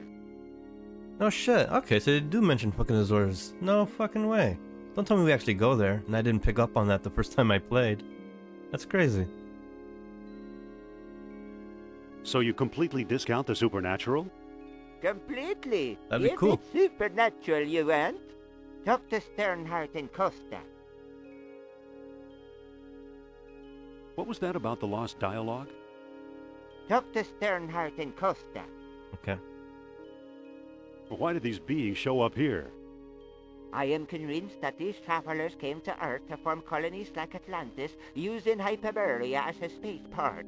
No shit. Okay, so they do mention fucking Azores. No fucking way. Don't tell me we actually go there, and I didn't pick up on that the first time I played. That's crazy. So you completely discount the supernatural? Completely. That'd be If cool. it's supernatural you want, talk to Sternhardt and Costa. What was that about the Lost Dialogue? Talk to Sternhardt and Costa. Okay. Why did these beings show up here? I am convinced that these travelers came to Earth to form colonies like Atlantis, using Hyperborea as a spaceport.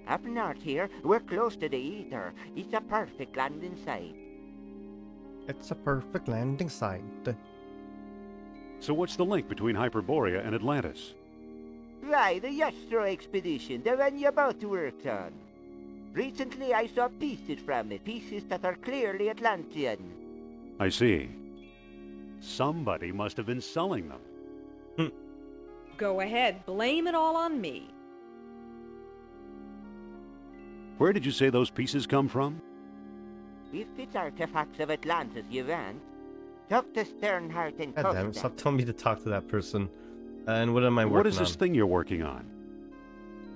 Up north here, we're close to the ether. It's a perfect landing site. It's a perfect landing site. So what's the link between Hyperborea and Atlantis? Why, the Yastro expedition, the one you both worked on. Recently I saw pieces from it, pieces that are clearly Atlantean. I see. Somebody must have been selling them. Go ahead, blame it all on me. Where did you say those pieces come from? If it's artifacts of Atlantis you want, talk to Sternhardt and God damn it, Costa. stop telling me to talk to that person. And what am I working on? What is this thing you're working on?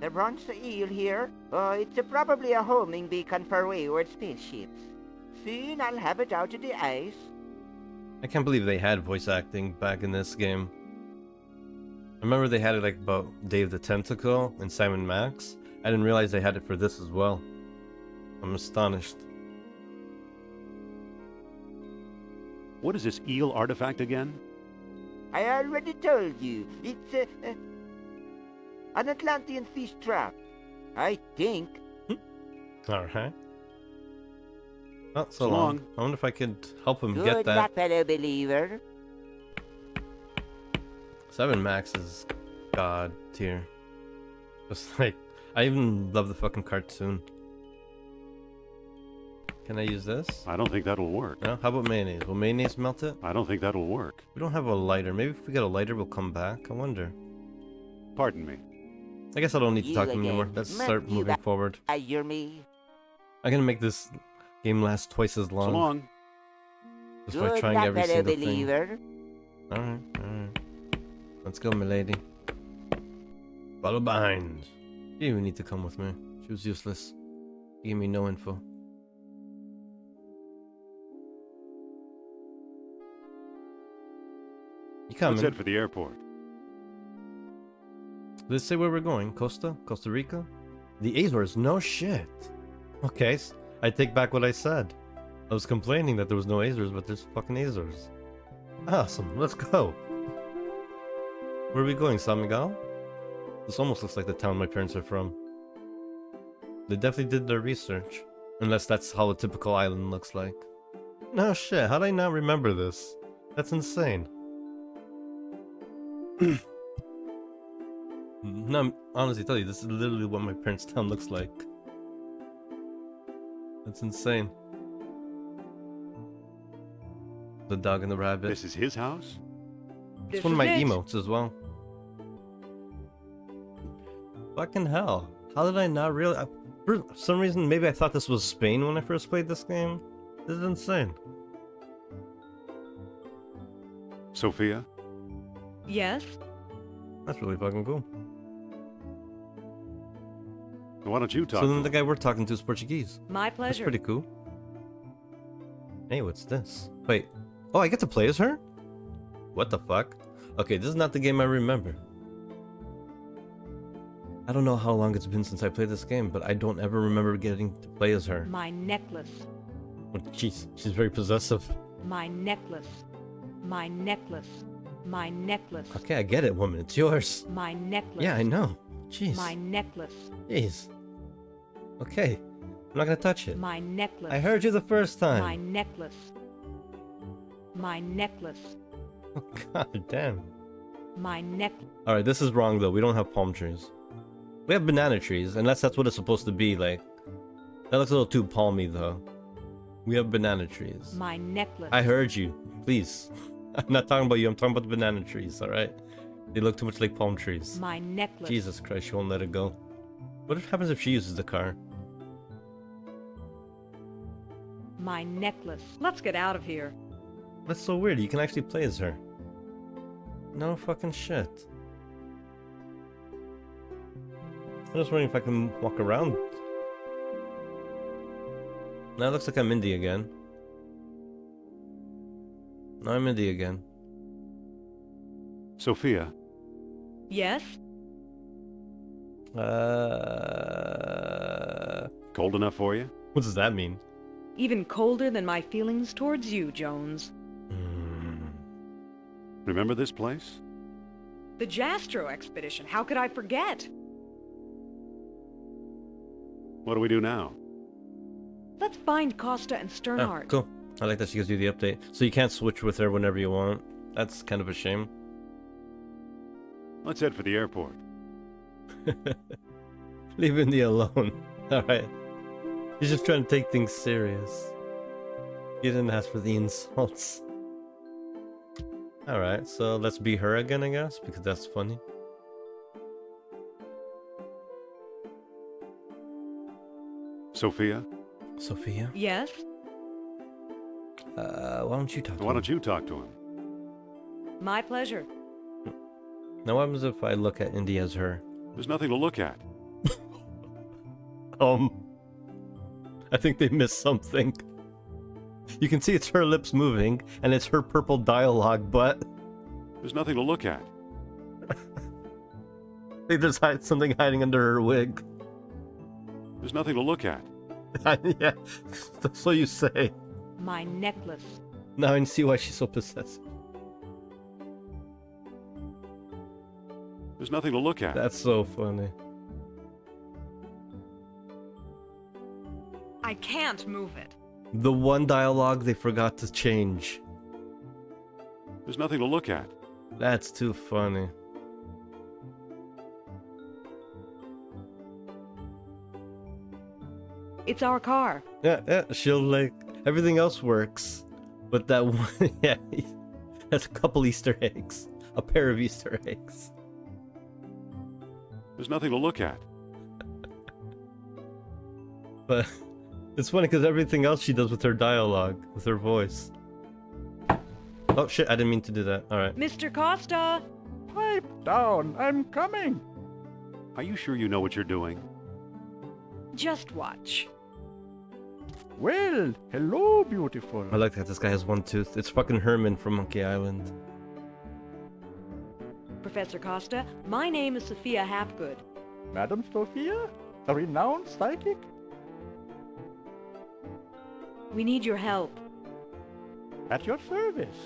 The bronze eel here, it's probably a homing beacon for wayward spaceships. Soon I'll have it out of the ice. I can't believe they had voice acting back in this game. I remember they had it like about Dave the Tentacle and Sam & Max. I didn't realize they had it for this as well. I'm astonished. What is this eel artifact again? I already told you, it's an Atlantean fish trap. I think. Alright. Not so So long. long. I wonder if I could help him get Good that. luck, fellow believer. 7 Max is god tier. Just like, I even love the fucking cartoon. Can I use this? I don't think that'll work. No? How about mayonnaise? Will mayonnaise melt it? I don't think that'll work. We don't have a lighter. Maybe if we get a lighter, we'll come back. I wonder. Pardon me. I guess I don't need to You talk to him again. anymore. Let's Must start you moving back- forward. You're me. I'm gonna make this game last twice as So long. long. Just by Good trying luck, every fellow single thing. believer. Alright. Let's go, milady. Follow behind. She didn't even need to come with me. She was useless. She gave me no info. You coming? Let's head for the airport. Did it say where we're going? Costa Rica? The Azores? No shit. Okay, I take back what I said. I was complaining that there was no Azores, but there's fucking Azores. Awesome, let's go. Where are we going, San Miguel? This almost looks like the town my parents are from. They definitely did their research. Unless that's how a typical island looks like. No shit, how did I not remember this? That's insane. No, I'm honestly tell you, this is literally what my parents' town looks like. That's insane. The dog and the rabbit. This is his house? It's one of my emotes as well. Fucking hell. How did I not realize? For some reason, maybe I thought this was Spain when I first played this game. This is insane. Sophia? Yes? That's really fucking cool. Why don't you talk So to then him? the guy we're talking to is Portuguese. My That's pleasure. pretty cool. Hey, what's this? Wait. Oh, I get to play as her? What the fuck? Okay, this is not the game I remember. I don't know how long it's been since I played this game, but I don't ever remember getting to play as her. My necklace. Oh, jeez, she's very possessive. My necklace. My necklace. My necklace. Okay, I get it, woman. It's yours. My necklace. Yeah, I know. Jeez. My necklace. Jeez. Okay, I'm not gonna touch it. My necklace. I heard you the first time. My necklace. My necklace. Oh, god damn. My neck. Alright, this is wrong though. We don't have palm trees. We have banana trees, unless that's what it's supposed to be like. That looks a little too palmy though. We have banana trees. My necklace. I heard you. Please. I'm not talking about you. I'm talking about the banana trees, alright? They look too much like palm trees. My necklace. Jesus Christ, she won't let it go. What happens if she uses the car? My necklace. Let's get out of here. That's so weird. You can actually play as her. No fucking shit. I'm just wondering if I can walk around. Now it looks like I'm Indy again. No, I'm Indy again. Sophia, Yes? cold enough for you? What does that mean? Even colder than my feelings towards you, Jones. Remember this place? The Jastro expedition. How could I forget? What do we do now? Let's find Costa and Oh, Sternhardt. cool. I like that she gives you the update. So you can't switch with her whenever you want. That's kind of a shame. Let's head for the airport. Leave Indy alone. Alright. He's just trying to take things serious. He didn't ask for the insults. Alright, so let's be her again, I guess, because that's funny. Sophia, Sophia? Yes? Why don't you talk to why him? don't you talk to him? My pleasure. Now what happens if I look at Indy as her? There's nothing to look at. I think they missed something. You can see it's her lips moving, and it's her purple dialogue, but There's nothing to look at. I think there's something hiding under her wig. There's nothing to look at. Yeah, that's what you say. My necklace. Now I see why she's so possessive. There's nothing to look at. That's so funny. I can't move it. The one dialogue they forgot to change. There's nothing to look at. That's too funny. It's our car. Yeah, she'll like everything else works, but that one, yeah, that's a couple Easter eggs, a pair of Easter eggs. There's nothing to look at. But it's funny because everything else she does with her dialogue, with her voice. Oh shit! I didn't mean to do that. All right. Mr. Costa! Pipe down, I'm coming. Are you sure you know what you're doing? Just watch. Well, hello, beautiful. I like that this guy has one tooth. It's fucking Herman from Monkey Island. Professor Costa, my name is Sophia Hapgood. Madam Sophia? A renowned psychic? We need your help. At your service.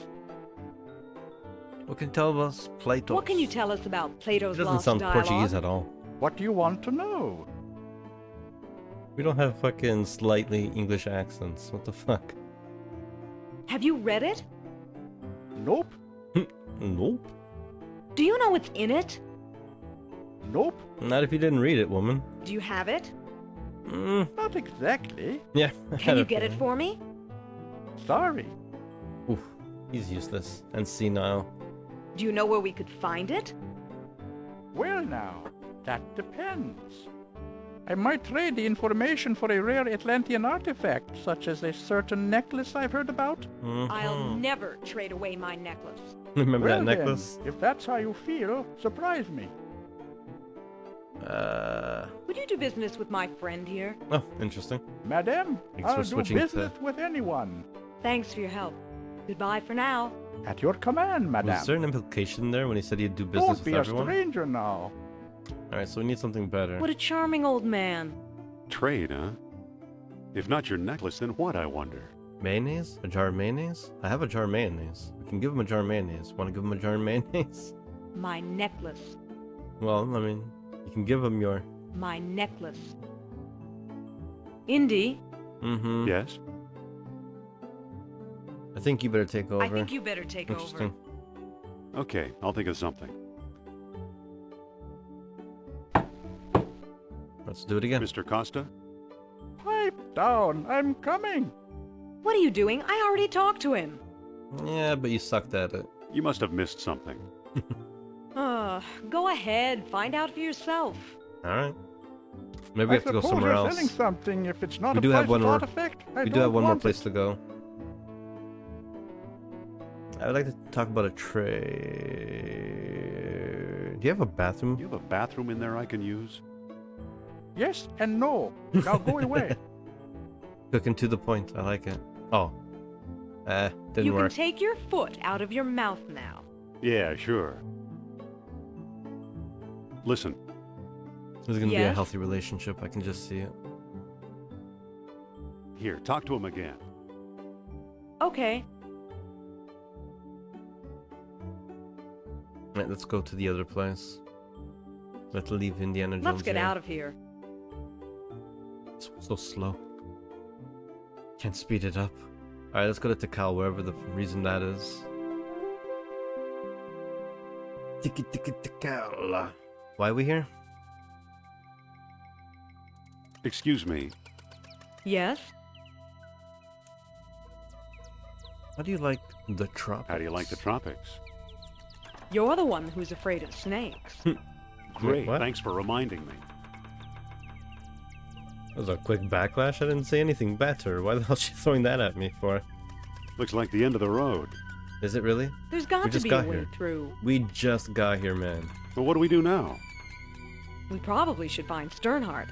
What can you tell us, Plato? What can you tell us about Plato's It doesn't lost sound dialogue? Portuguese at all. What do you want to know? We don't have fucking slightly English accents. What the fuck? Have you read it? Nope. Nope. Do you know what's in it? Nope. Not if you didn't read it, woman. Do you have it? Not exactly. Yeah. Can you get it for me? Sorry. Oof. He's useless and senile. Do you know where we could find it? Well now, that depends. I might trade the information for a rare Atlantean artifact, such as a certain necklace I've heard about. I'll never trade away my necklace. Remember Well that necklace? then, if that's how you feel, surprise me. Would you do business with my friend here? Oh, interesting. Madam, Thanks for I'll do switching to- business with anyone. Thanks for your help. Goodbye for now. At your command, madam. Was there an implication there when he said he'd do business Don't be with a everyone? stranger now. Alright, so we need something better. What a charming old man. Trade, huh? If not your necklace, then what, I wonder? Mayonnaise? A jar of mayonnaise? I have a jar of mayonnaise. We can give him a jar of mayonnaise. Want to give him a jar of mayonnaise? My necklace. Well, I mean, you can give him your... My necklace. Indy, Mm-hmm. Yes? I think you better take over. I think you better take Interesting. over. Okay, I'll think of something. Let's do it again. Mr. Costa? Pipe down, I'm coming. What are you doing? I already talked to him. Yeah, but you sucked at it. You must have missed something. Go ahead. Find out for yourself. Alright. Maybe we have to go suppose somewhere you're else. selling something if it's not We a do have priceless one more- artifact. I We do have don't one more want place it. to go. I would like to talk about a trade. Do you have a bathroom? You have a bathroom in there I can use? Yes and no. Now go away. Cooking to the point. I like it. Oh. Didn't You work. can take your foot out of your mouth now. Yeah, sure. Listen, This is gonna be a Yes? healthy relationship. I can just see it. here, talk to him again. Okay. Right, let's go to the other place. Let's leave Indiana Jones. Let's get here. out of here. It's so slow. Can't speed it up. Alright, let's go to Natal, wherever the reason that is. Tiki tiki Natal. Why are we here? Excuse me, Yes? How do you like the tropics? how do you like the tropics? You're the one who's afraid of snakes. Great, what? thanks for reminding me. That was a quick backlash. I didn't say anything better. Why the hell is she throwing that at me for? Looks like the end of the road. Is it really? There's We got to just be a got way here. through. We just got here, man. But what do we do now? We probably should find Sternhardt.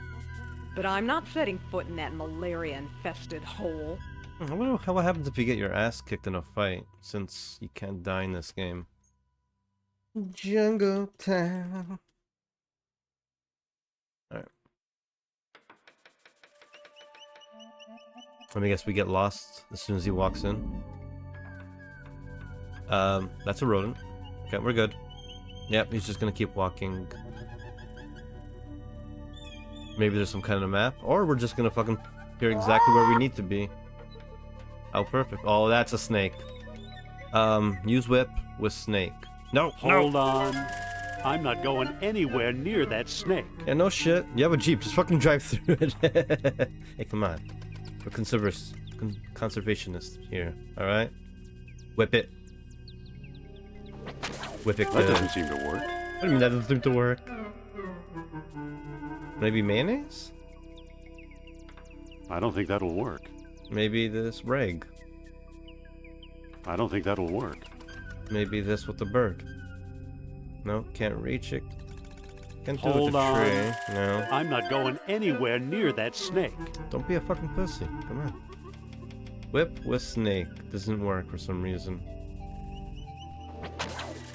But I'm not setting foot in that malaria-infested hole. I wonder what happens if you get your ass kicked in a fight, since you can't die in this game. Jungle Town. Alright. Let me guess, we get lost as soon as he walks in. That's a rodent. Okay, we're good. Yep, he's just gonna keep walking. Maybe there's some kind of map, or we're just gonna fucking hear exactly where we need to be. Oh, perfect. Oh, that's a snake. Use whip with snake. No, Hold on. I'm not going anywhere near that snake. Yeah, no shit. You have a Jeep. Just fucking drive through it. Hey, come on. We're conservationists here, alright? Whip it. Whip it That good. doesn't seem to work. What do you mean that doesn't seem to work? Maybe mayonnaise? I don't think that'll work. Maybe this reg. I don't think that'll work. Maybe this with the bird. No, can't reach it. Can't do it with Hold the on. tree. No. I'm not going anywhere near that snake. Don't be a fucking pussy. Come on. Whip with snake. Doesn't work for some reason.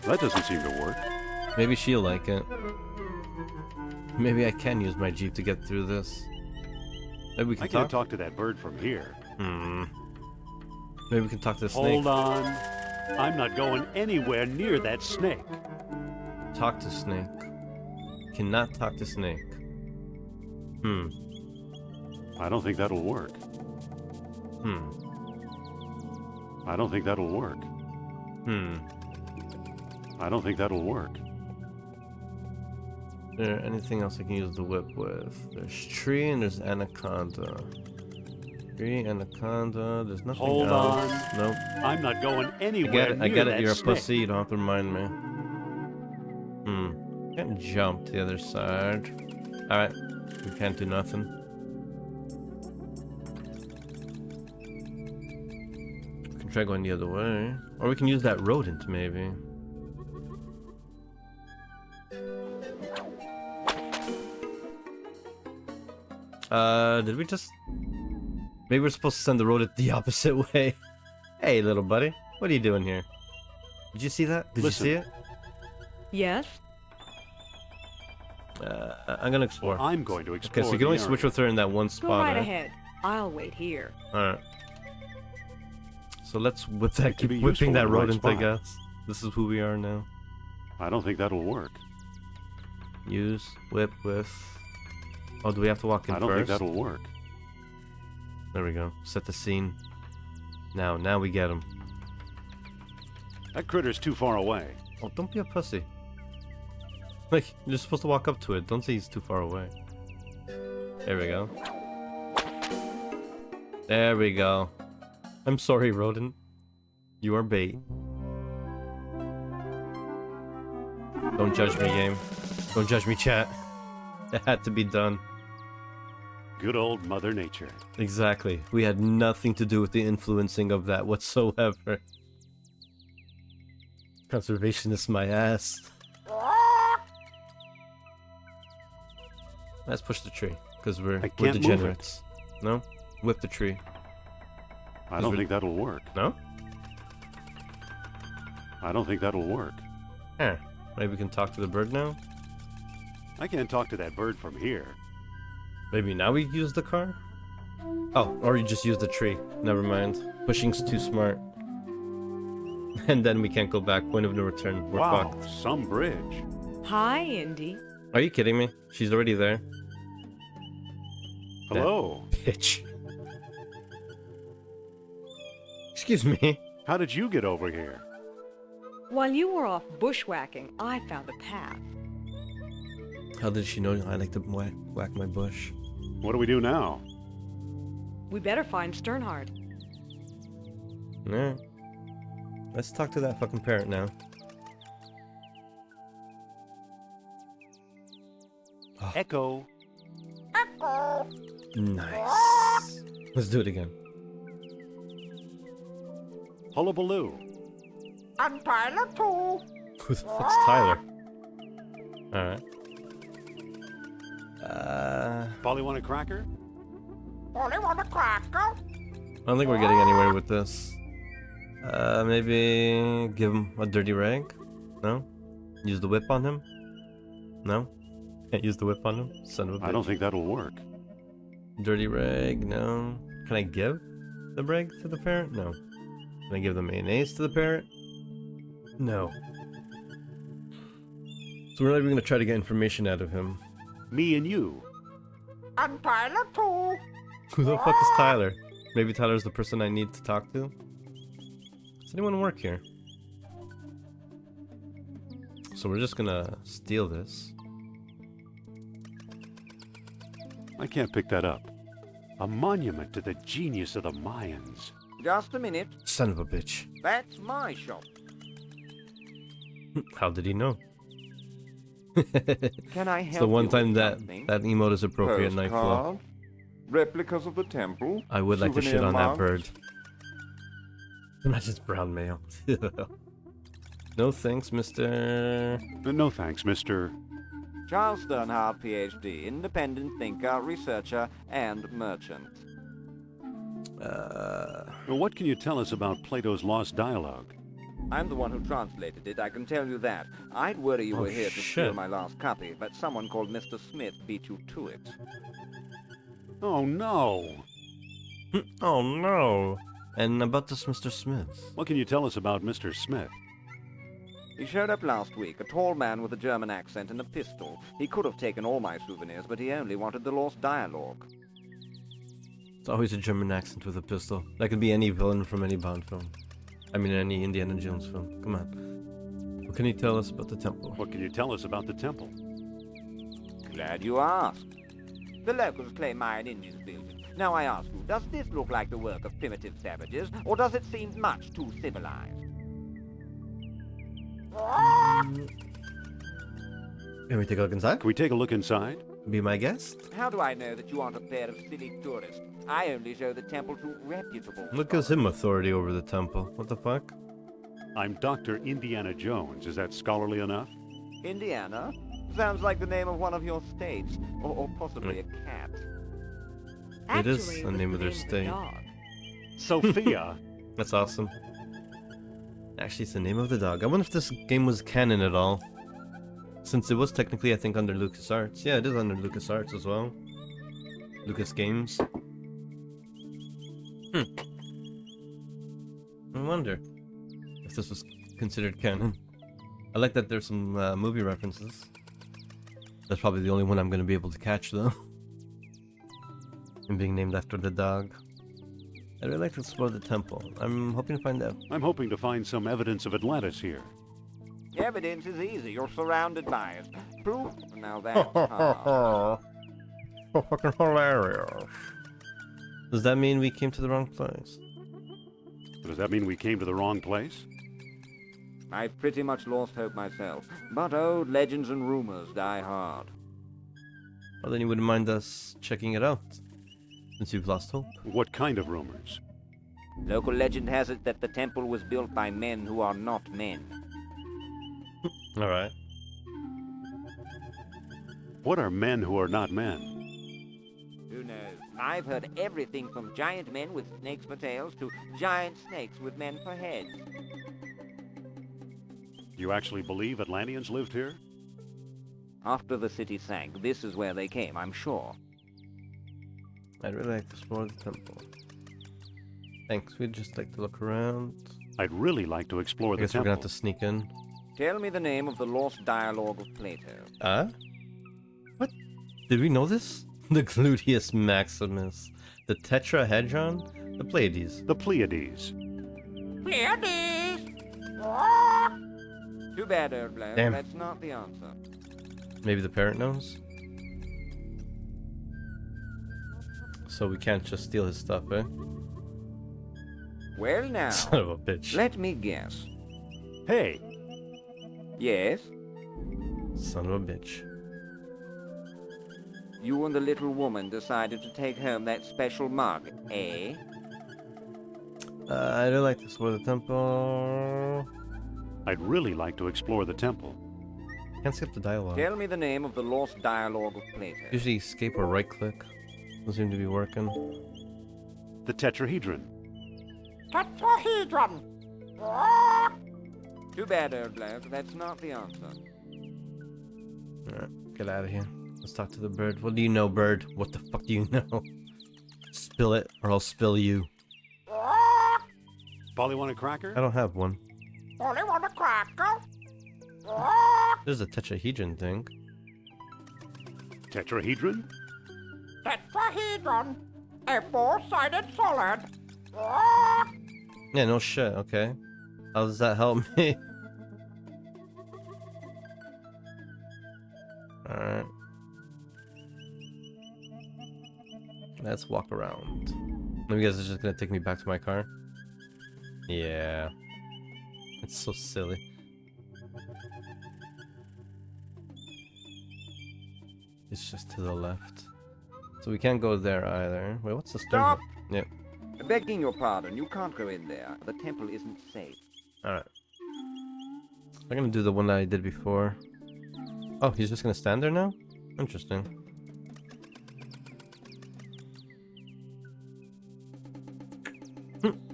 That doesn't seem to work. Maybe she'll like it. Maybe I can use my Jeep to get through this. Maybe we can I can't talk. talk to that bird from here. Maybe we can talk to the snake. Hold on. I'm not going anywhere near that snake. Talk to snake. Cannot talk to snake. I don't think that'll work. I don't think that'll work. I don't think that'll work. Is there anything else I can use the whip with? There's tree and there's anaconda. Tree, anaconda, there's nothing Hold else. on. Nope. I'm not going anywhere I near get it, that you're a snake. pussy, you don't have to remind me. Can't jump to the other side. Alright, we can't do nothing. We can try going the other way. Or we can use that rodent, maybe. Did we just... Maybe we're supposed to send the rodent the opposite way. Hey, little buddy. What are you doing here? Did you see that? Did Listen. you see it? Yes? I'm gonna explore. Well, I'm going to explore. Okay, so you can only switch with her in that one Go spot. right ahead. I'll wait here. Alright. So let's whip that, It could keep be whipping useful that in the right rodent, I spot. guess. This is who we are now. I don't think that'll work. Use, whip with... Oh, do we have to walk in I don't first? think that'll work. There we go. Set the scene. Now we get him. That critter's too far away. Oh, don't be a pussy. Like, you're supposed to walk up to it. Don't say he's too far away. There we go. There we go. I'm sorry, rodent. You are bait. Don't judge me, game. Don't judge me, chat. It had to be done. Good old Mother Nature. Exactly. We had nothing to do with the influencing of that whatsoever. Conservationist my ass. Let's push the tree, because we're can't move it. degenerates. No? Whip the tree. I don't think that'll work. No? I don't think that'll work. Eh. Maybe we can talk to the bird now? I can't talk to that bird from here. Maybe now we use the car? Oh, or you just use the tree. Never mind. Pushing's too smart. And then we can't go back. Point of no return. We're Wow, fucked. some bridge. Hi, Indy. Are you kidding me? She's already there. Hello. Bitch. Excuse me. How did you get over here? While you were off bushwhacking, I found the path. How did she know I like to whack my bush? What do we do now? We better find Sternhard. Yeah. Let's talk to that fucking parrot now. Echo. Nice. Let's do it again. Hullabaloo. I'm Tyler too. Who the fuck's Tyler? Alright. Polly want a cracker? Only want a cracker? I don't think we're getting anywhere with this. Maybe give him a dirty rag? No? Use the whip on him? No? Can't use the whip on him? Son of a bitch. I don't think that'll work. Dirty rag? No. Can I give the rag to the parrot? No. Can I give the mayonnaise to the parrot? No. So we're not even gonna try to get information out of him. Me and you. I'm Tyler too. Who the fuck is Tyler? Maybe Tyler's the person I need to talk to? Does anyone work here? So we're just gonna steal this. I can't pick that up. A monument to the genius of the Mayans. Just a minute. Son of a bitch. That's my shop. How did he know? Can I It's help the one you time with that something? that emote is appropriate, Nightflow. Postcard? Replicas of the temple? I would like to shit Souvenir on that marked? bird. Imagine it's brown mail. No thanks, Mr. No thanks, Mr. Charles Sternhardt, PhD, independent thinker, researcher, and merchant. What can you tell us about Plato's Lost Dialogue? I'm the one who translated it, I can tell you that. I'd worry you were here to steal shit. my last copy, but someone called Mr. Smith beat you to it. Oh no! Oh no! And about this Mr. Smith. What can you tell us about Mr. Smith? He showed up last week, a tall man with a German accent and a pistol. He could have taken all my souvenirs, but he only wanted the lost dialogue. It's always a German accent with a pistol. That could be any villain from any Bond film. I mean, any Indiana Jones film. Come on. What can you tell us about the temple? What can you tell us about the temple? Glad you asked. The locals claim Mayan Indians built it. Now I ask you, does this look like the work of primitive savages, or does it seem much too civilized? Can we take a look inside? Can we take a look inside? Be my guest? How do I know that you aren't a pair of silly tourists? I only show the temple to reputable What gives him authority over the temple? What the fuck? I'm Dr. Indiana Jones. Is that scholarly enough? Indiana? Sounds like the name of one of your states, or possibly a cat. It is Actually, the was name of their the state. dog. Sophia! That's awesome. Actually, it's the name of the dog. I wonder if this game was canon at all. Since it was technically, I think, under LucasArts. Yeah, it is under LucasArts as well. Lucas Games. I wonder if this was considered canon. I like that there's some movie references. That's probably the only one I'm going to be able to catch, though. And being named after the dog. I'd really like to explore the temple. I'm hoping to find out. I'm hoping to find some evidence of Atlantis here. Evidence is easy. You're surrounded by it. Proof? Now that's hard. So fucking hilarious. Does that mean we came to the wrong place? Does that mean we came to the wrong place? I've pretty much lost hope myself, but old legends and rumors die hard. Well, then you wouldn't mind us checking it out, since you've lost hope. What kind of rumors? Local legend has it that the temple was built by men who are not men. Alright. What are men who are not men? Who knows? I've heard everything from giant men with snakes for tails to giant snakes with men for heads. You actually believe Atlanteans lived here? After the city sank, this is where they came, I'm sure. I'd really like to explore the temple. Thanks, we'd just like to look around. I'd really like to explore I the guess we're gonna have temple. to sneak in. Tell me the name of the lost dialogue of Plato. What? Did we know this? The Gluteus Maximus. The Tetrahedron? The Pleiades. The Pleiades. Too bad, old bloke. Damn. That's not the answer. Maybe the parrot knows? So we can't just steal his stuff, eh? Well now, Son of a bitch. let me guess. Hey! Yes? Son of a bitch. You and the little woman decided to take home that special mug, eh? I'd really like to explore the temple. I'd really like to explore the temple. Can't skip the dialogue. Tell me the name of the lost dialogue of Plato. Usually escape or right click. Doesn't seem to be working. The Tetrahedron. Tetrahedron! Too bad, old bloke. That's not the answer. Alright, get out of here. Let's talk to the bird. What do you know, bird? What the fuck do you know? Spill it, or I'll spill you. Polly want a cracker? I don't have one. Only want a cracker? There's a tetrahedron thing. Tetrahedron? Tetrahedron! A four-sided solid! Yeah, no shit, okay. How does that help me? Alright. Let's walk around. Maybe you guys are just gonna take me back to my car. Yeah. It's so silly. It's just to the left. So we can't go there either. Wait, what's the Stop! Yep. Begging your pardon, you can't go in there. The temple isn't safe. Alright. I'm gonna do the one that I did before. Oh, he's just gonna stand there now? Interesting.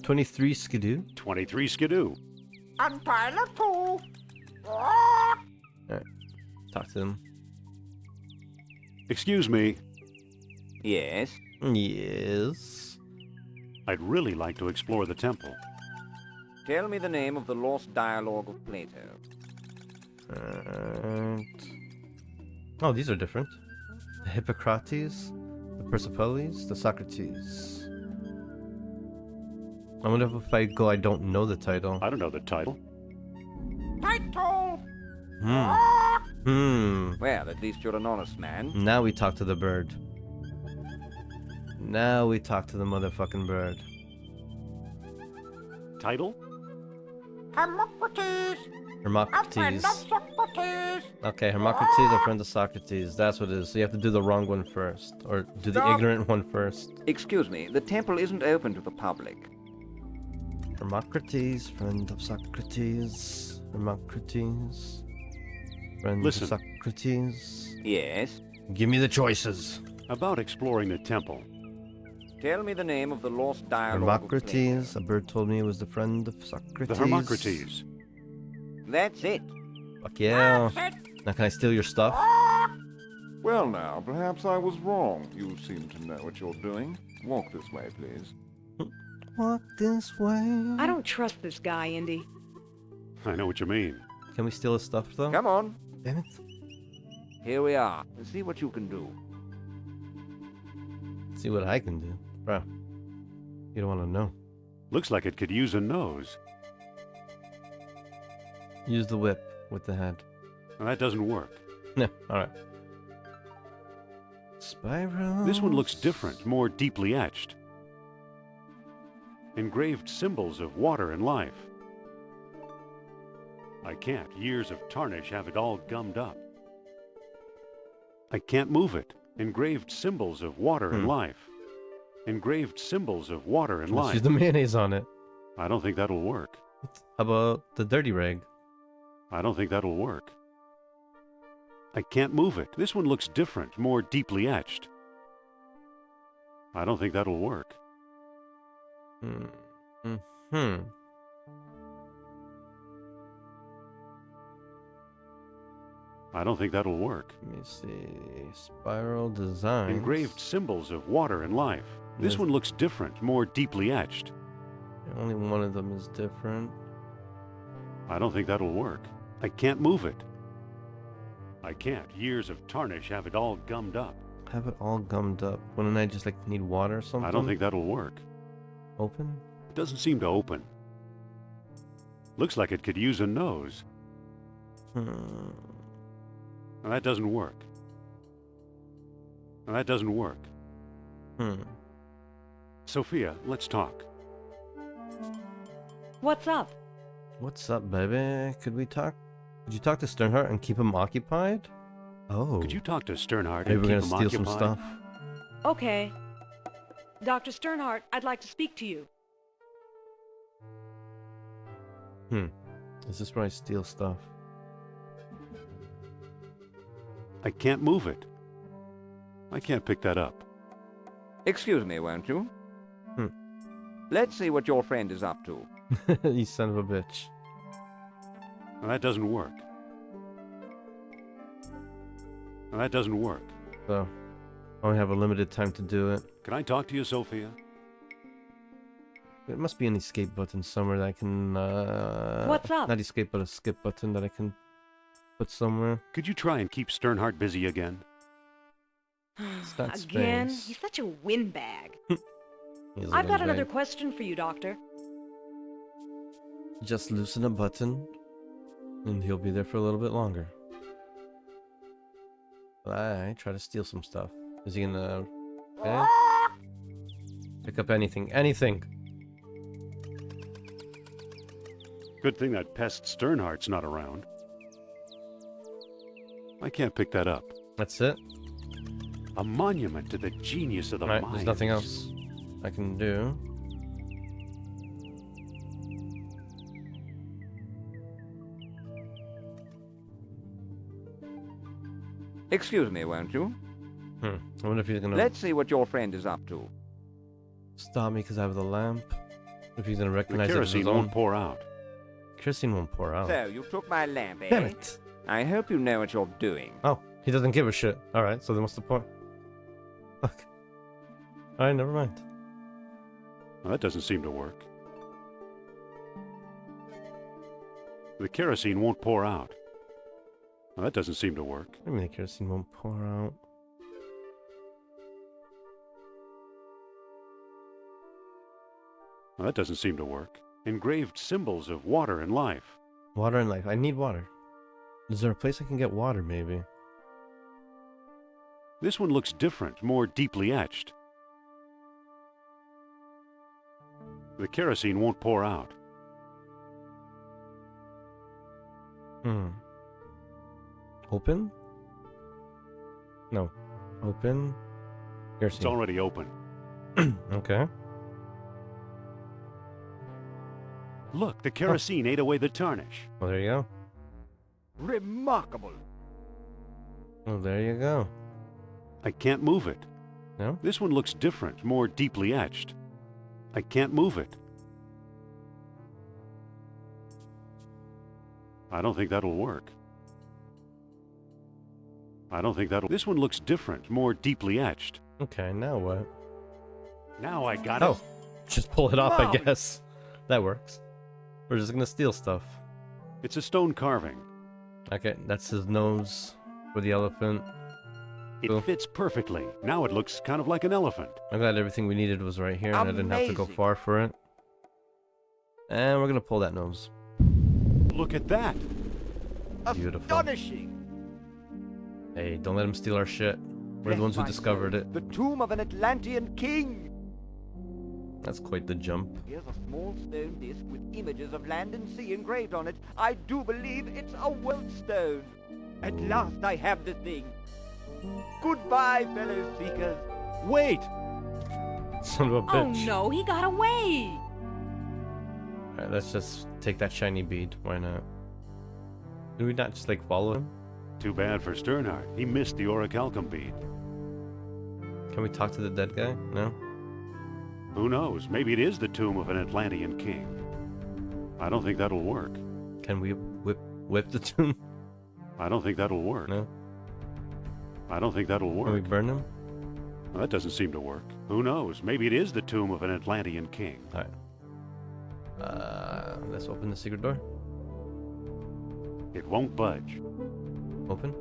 23 skidoo. 23 skidoo. I'm pilot too. Alright. Talk to him. Excuse me. Yes. Yes. I'd really like to explore the temple. Tell me the name of the lost dialogue of Plato. Oh, these are different. The Hippocrates, the Persepolis, the Socrates. I wonder if I go, I don't know the title. I don't know the title. Title! Well, at least you're an honest man. Now we talk to the bird. Now we talk to the motherfucking bird. Title? Hermocrates! Hermocrates. Socrates! Okay, Hermocrates, a friend of Socrates. That's what it is. So you have to do the wrong one first. Or do the ignorant one first. Excuse me, the temple isn't open to the public. Hermocrates, friend of Socrates. Hermocrates, friend Listen. of Socrates. Yes. Give me the choices. About exploring the temple. Tell me the name of the lost dialogue Hermocrates, of a bird told me it was the friend of Socrates. The Hermocrates. Plato. That's it. Fuck yeah. Now can I steal your stuff? Well now, perhaps I was wrong. You seem to know what you're doing. Walk this way, please. Walk this way. I don't trust this guy, Indy. I know what you mean. Can we steal his stuff though? Come on. Damn it. Here we are. See what you can do. See what I can do. Bro. You don't want to know. Looks like it could use a nose. Use the whip with the head. That doesn't work. No, alright. Spiral. This one looks different, more deeply etched. Engraved symbols of water and life. I can't. Years of tarnish have it all gummed up. I can't move it. Engraved symbols of water and life. Engraved symbols of water and Let's life. use the mayonnaise on it. I don't think that'll work. How about the dirty rag? I don't think that'll work. I can't move it. This one looks different, more deeply etched. I don't think that'll work. I don't think that'll work. Let me see. Spiral design. Engraved symbols of water and life. This one looks different, more deeply etched. Only one of them is different. I don't think that'll work. I can't move it. I can't. Years of tarnish have it all gummed up. Have it all gummed up. Wouldn't I just like need water or something? I don't think that'll work. Open? It doesn't seem to open. Looks like it could use a nose. That doesn't work. That doesn't work. Sophia, let's talk. What's up? What's up, baby? Could we talk? Could you talk to Sternhart and keep him occupied? Oh. Could you talk to Sternhart Maybe and we're keep gonna him steal occupied? some stuff. Okay. Dr. Sternhart, I'd like to speak to you. Is this where I steal stuff? I can't move it. I can't pick that up. Excuse me, won't you? Let's see what your friend is up to. You son of a bitch. That doesn't work. That doesn't work. So, I only have a limited time to do it. Can I talk to you, Sophia? There must be an escape button somewhere that I can, What's up? Not escape, but a skip button that I can put somewhere. Could you try and keep Sternhart busy again? It's not Again? space. He's such a windbag. He's a I've got another windbag. question for you, Doctor. Just loosen a button, and he'll be there for a little bit longer. But I try to steal some stuff. Is he gonna Okay. Pick up anything. Anything! Good thing that pest Sternhart's not around. I can't pick that up. That's it? A monument to the genius of the Alright, mind. there's nothing else I can do. Excuse me, won't you? I wonder if he's gonna Let's see what your friend is up to. stop me because I have the lamp. If he's gonna recognize The it as his kerosene won't own. pour out. Kerosene won't pour out. So, you took my lamp, eh? Damn it! I hope you know what you're doing. Oh, he doesn't give a shit. Alright, so then what's the point? Fuck. Alright, never mind. Well, that doesn't seem to work. The kerosene won't pour out. Well, that doesn't seem to work. What do you mean the kerosene won't pour out? Well, that doesn't seem to work. Engraved symbols of water and life. Water and life. I need water. Is there a place I can get water, maybe? This one looks different, more deeply etched. The kerosene won't pour out. Open? No. Open? It's Kerosene. already open. Okay. Look, the kerosene ate away the tarnish. Well, there you go. Remarkable. Well, there you go. I can't move it. No? This one looks different, more deeply etched. I can't move it. I don't think that'll work. I don't think that'll... This one looks different, more deeply etched. Okay, now what? Now I got Oh, it. just pull it off, I Mom! guess. That works. We're just gonna steal stuff. It's a stone carving. Okay, that's his nose for the elephant. It Cool. fits perfectly. Now it looks kind of like an elephant. I'm glad everything we needed was right here and I didn't have to go Amazing. far for it. And we're gonna pull that nose. Look at that. Beautiful. Astonishing. Hey, don't let him steal our shit. We're the ones who Bless my discovered soul. it. The tomb of an Atlantean king. That's quite the jump. Here's a small stone disc with images of land and sea engraved on it. I do believe it's a world stone. At last I have the thing. Goodbye, fellow seekers. Wait! Son of a Oh bitch. no, he got away! Alright, let's just take that shiny bead. Why not? Did we not just like follow him? Too bad for Sternhardt. He missed the orichalcum bead. Can we talk to the dead guy? No? Who knows? Maybe it is the tomb of an Atlantean king. I don't think that'll work. Can we whip the tomb? I don't think that'll work. No? I don't think that'll Can we work. burn him? Well, that doesn't seem to work. Who knows? Maybe it is the tomb of an Atlantean king. Alright. Let's open the secret door. It won't budge. Open?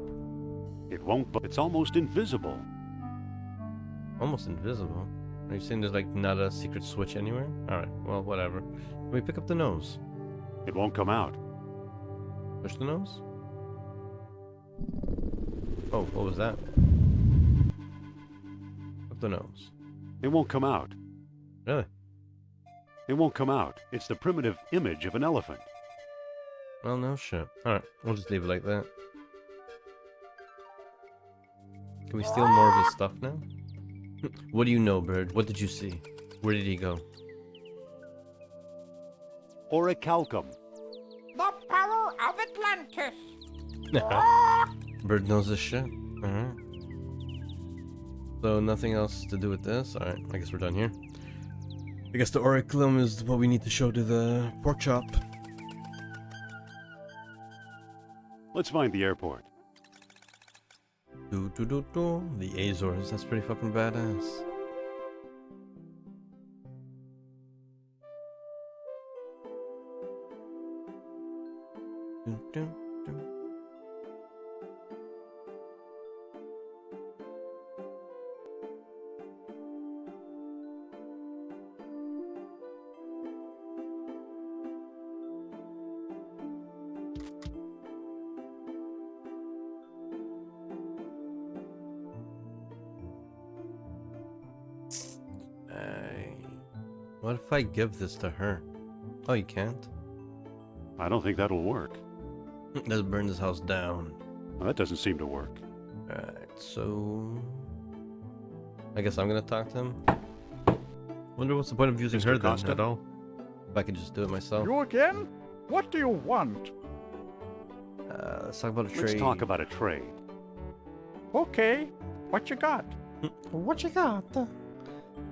It won't budge. It's almost invisible. Almost invisible. Are you saying there's like not a secret switch anywhere? Alright, well, whatever. Can we pick up the nose? It won't come out. Push the nose? Oh, what was that? Up the nose. It won't come out. Really? It won't come out. It's the primitive image of an elephant. Well, no shit. Alright, we'll just leave it like that. Can we steal more of his stuff now? What do you know, Bird? What did you see? Where did he go? Orichalcum. The power of Atlantis! Bird knows this shit. Alright. So nothing else to do with this? Alright, I guess we're done here. I guess the orichalcum is what we need to show to the pork chop. Let's find the airport. The Azores, that's pretty fucking badass. What if I give this to her? Oh, you can't? I don't think that'll work. Let's burn this house down. Well, that doesn't seem to work. Alright, so... I guess I'm gonna talk to him. Wonder what's the point of using Mr. her then Costa? at all? If I could just do it myself. You again? What do you want? Let's talk about a trade. Let's talk about a trade. Okay, what you got? What you got?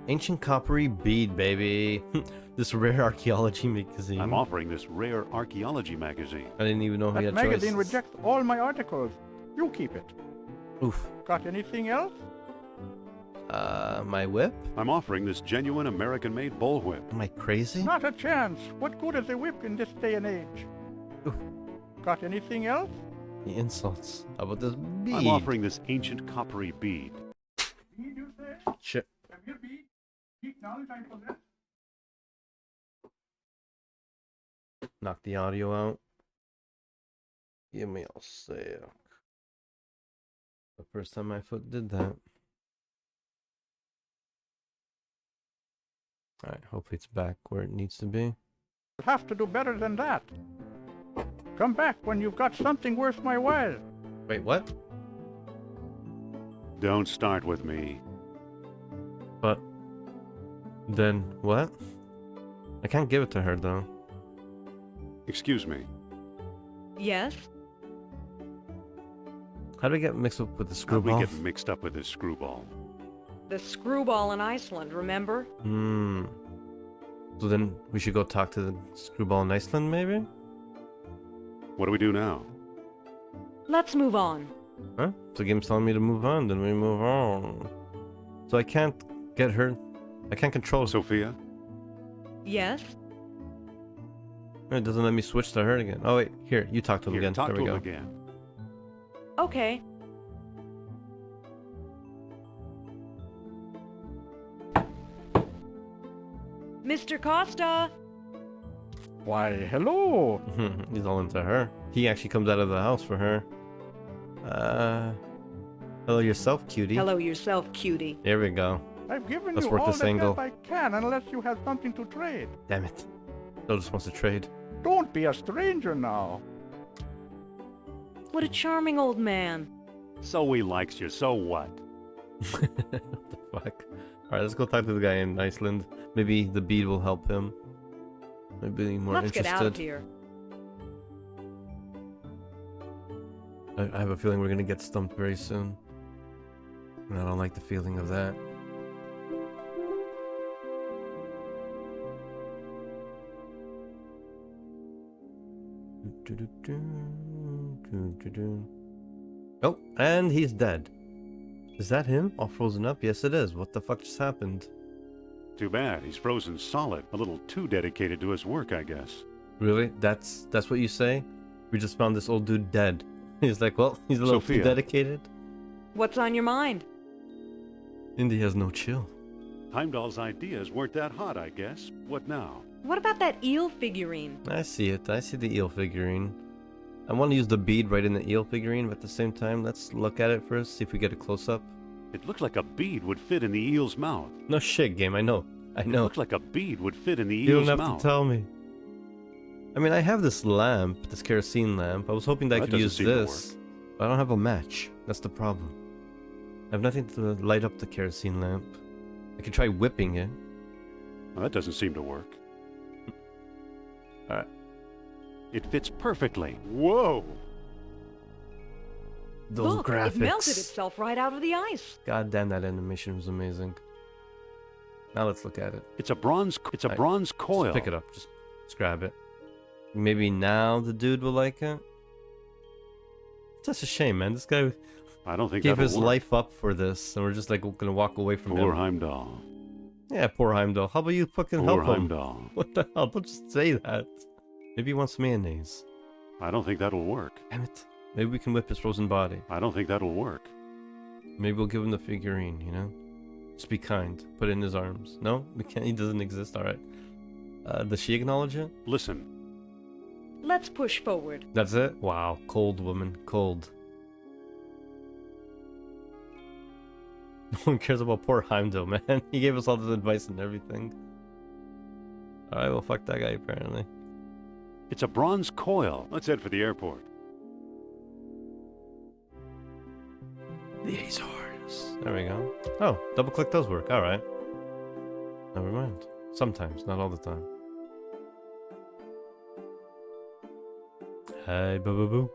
Ancient coppery bead, baby. This rare archaeology magazine. I'm offering this rare archaeology magazine. I didn't even know he That had magazine choices. rejects all my articles. You keep it. Oof. Got anything else? My whip? I'm offering this genuine American-made bullwhip. Am I crazy? Not a chance. What good is a whip in this day and age? Oof. Got anything else? The insults. How about this bead? I'm offering this ancient coppery bead. Bead, you say? Shit. Have you bead? Speak knowledge I possess? Knock the audio out. Give me a sec. The first time my foot did that. Alright, hopefully it's back where it needs to be. You'll have to do better than that. Come back when you've got something worth my while. Wait, what? Don't start with me. But then what? I can't give it to her though. Excuse me. Yes? How do I get mixed up with the How'd screwball? we get mixed up with this screwball? The screwball in Iceland, remember? So then we should go talk to the screwball in Iceland, maybe? What do we do now? Let's move on. Huh? So the game's telling me to move on, then we move on. So I can't get her. I can't control. Sophia? Yes? It doesn't let me switch to her again. Oh wait, here, you talk to him Here, again. talk There to we him go. again. Okay. Mr. Costa! Why, hello. He's all into her. He actually comes out of the house for her. Hello yourself, cutie. Hello yourself, cutie. There we go. I've given Let's you work all this the angle. help I can unless you have something to trade. Damn it. Bill just wants to trade. Don't be a stranger now. What a charming old man. So he likes you, so what? What the fuck? Alright, let's go talk to the guy in Iceland. Maybe the bead will help him. Maybe more Let's interested. get out of here. I have a feeling we're gonna get stumped very soon. And I don't like the feeling of that. Oh, and he's dead. Is that him? All frozen up? Yes, it is. What the fuck just happened? Too bad. He's frozen solid. A little too dedicated to his work, I guess. Really? That's what you say? We just found this old dude dead. He's like, well, he's a little too Sophia. dedicated. What's on your mind? Indy has no chill. Heimdall's ideas weren't that hot, I guess. What now? What about that eel figurine? I see it. I see the eel figurine. I want to use the bead right in the eel figurine, but at the same time, let's look at it first, see if we get a close-up. It looked like a bead would fit in the eel's mouth. No shit, game. I know. I It know. looked like a bead would fit in the You eel's don't have mouth. to tell me. I mean, I have this lamp, this kerosene lamp. I was hoping that I That could doesn't use seem to this. But I don't have a match. That's the problem. I have nothing to light up the kerosene lamp. I could try whipping it. Well, that doesn't seem to work. Alright. It fits perfectly. Whoa! Those Look, graphics. it melted itself right out of the ice. God damn, that animation was amazing. Now let's look at it. It's a bronze. It's a Alright, bronze coil. Just pick it up. Just grab it. Maybe now the dude will like it. It's such a shame, man. This guy I don't think gave that'll his work. life up for this, and we're just like gonna walk away from Poor him. Heimdall. Yeah, poor Heimdall. How about you fucking Poor help him? Heimdall. What the hell? Don't just say that. Maybe he wants mayonnaise. I don't think that'll work. Damn it. Maybe we can whip his frozen body. I don't think that'll work. Maybe we'll give him the figurine, you know? Just be kind. Put it in his arms. No? We can't. He doesn't exist. Alright. Does she acknowledge it? Listen, Let's push forward. That's it? Wow. Cold woman. Cold. No one cares about poor Heimdall, man. He gave us all this advice and everything. Alright, well, fuck that guy, apparently. It's a bronze coil. Let's head for the airport. The Azores. There we go. Oh, double click does work. Alright. Never mind. Sometimes, not all the time. Hey, boo.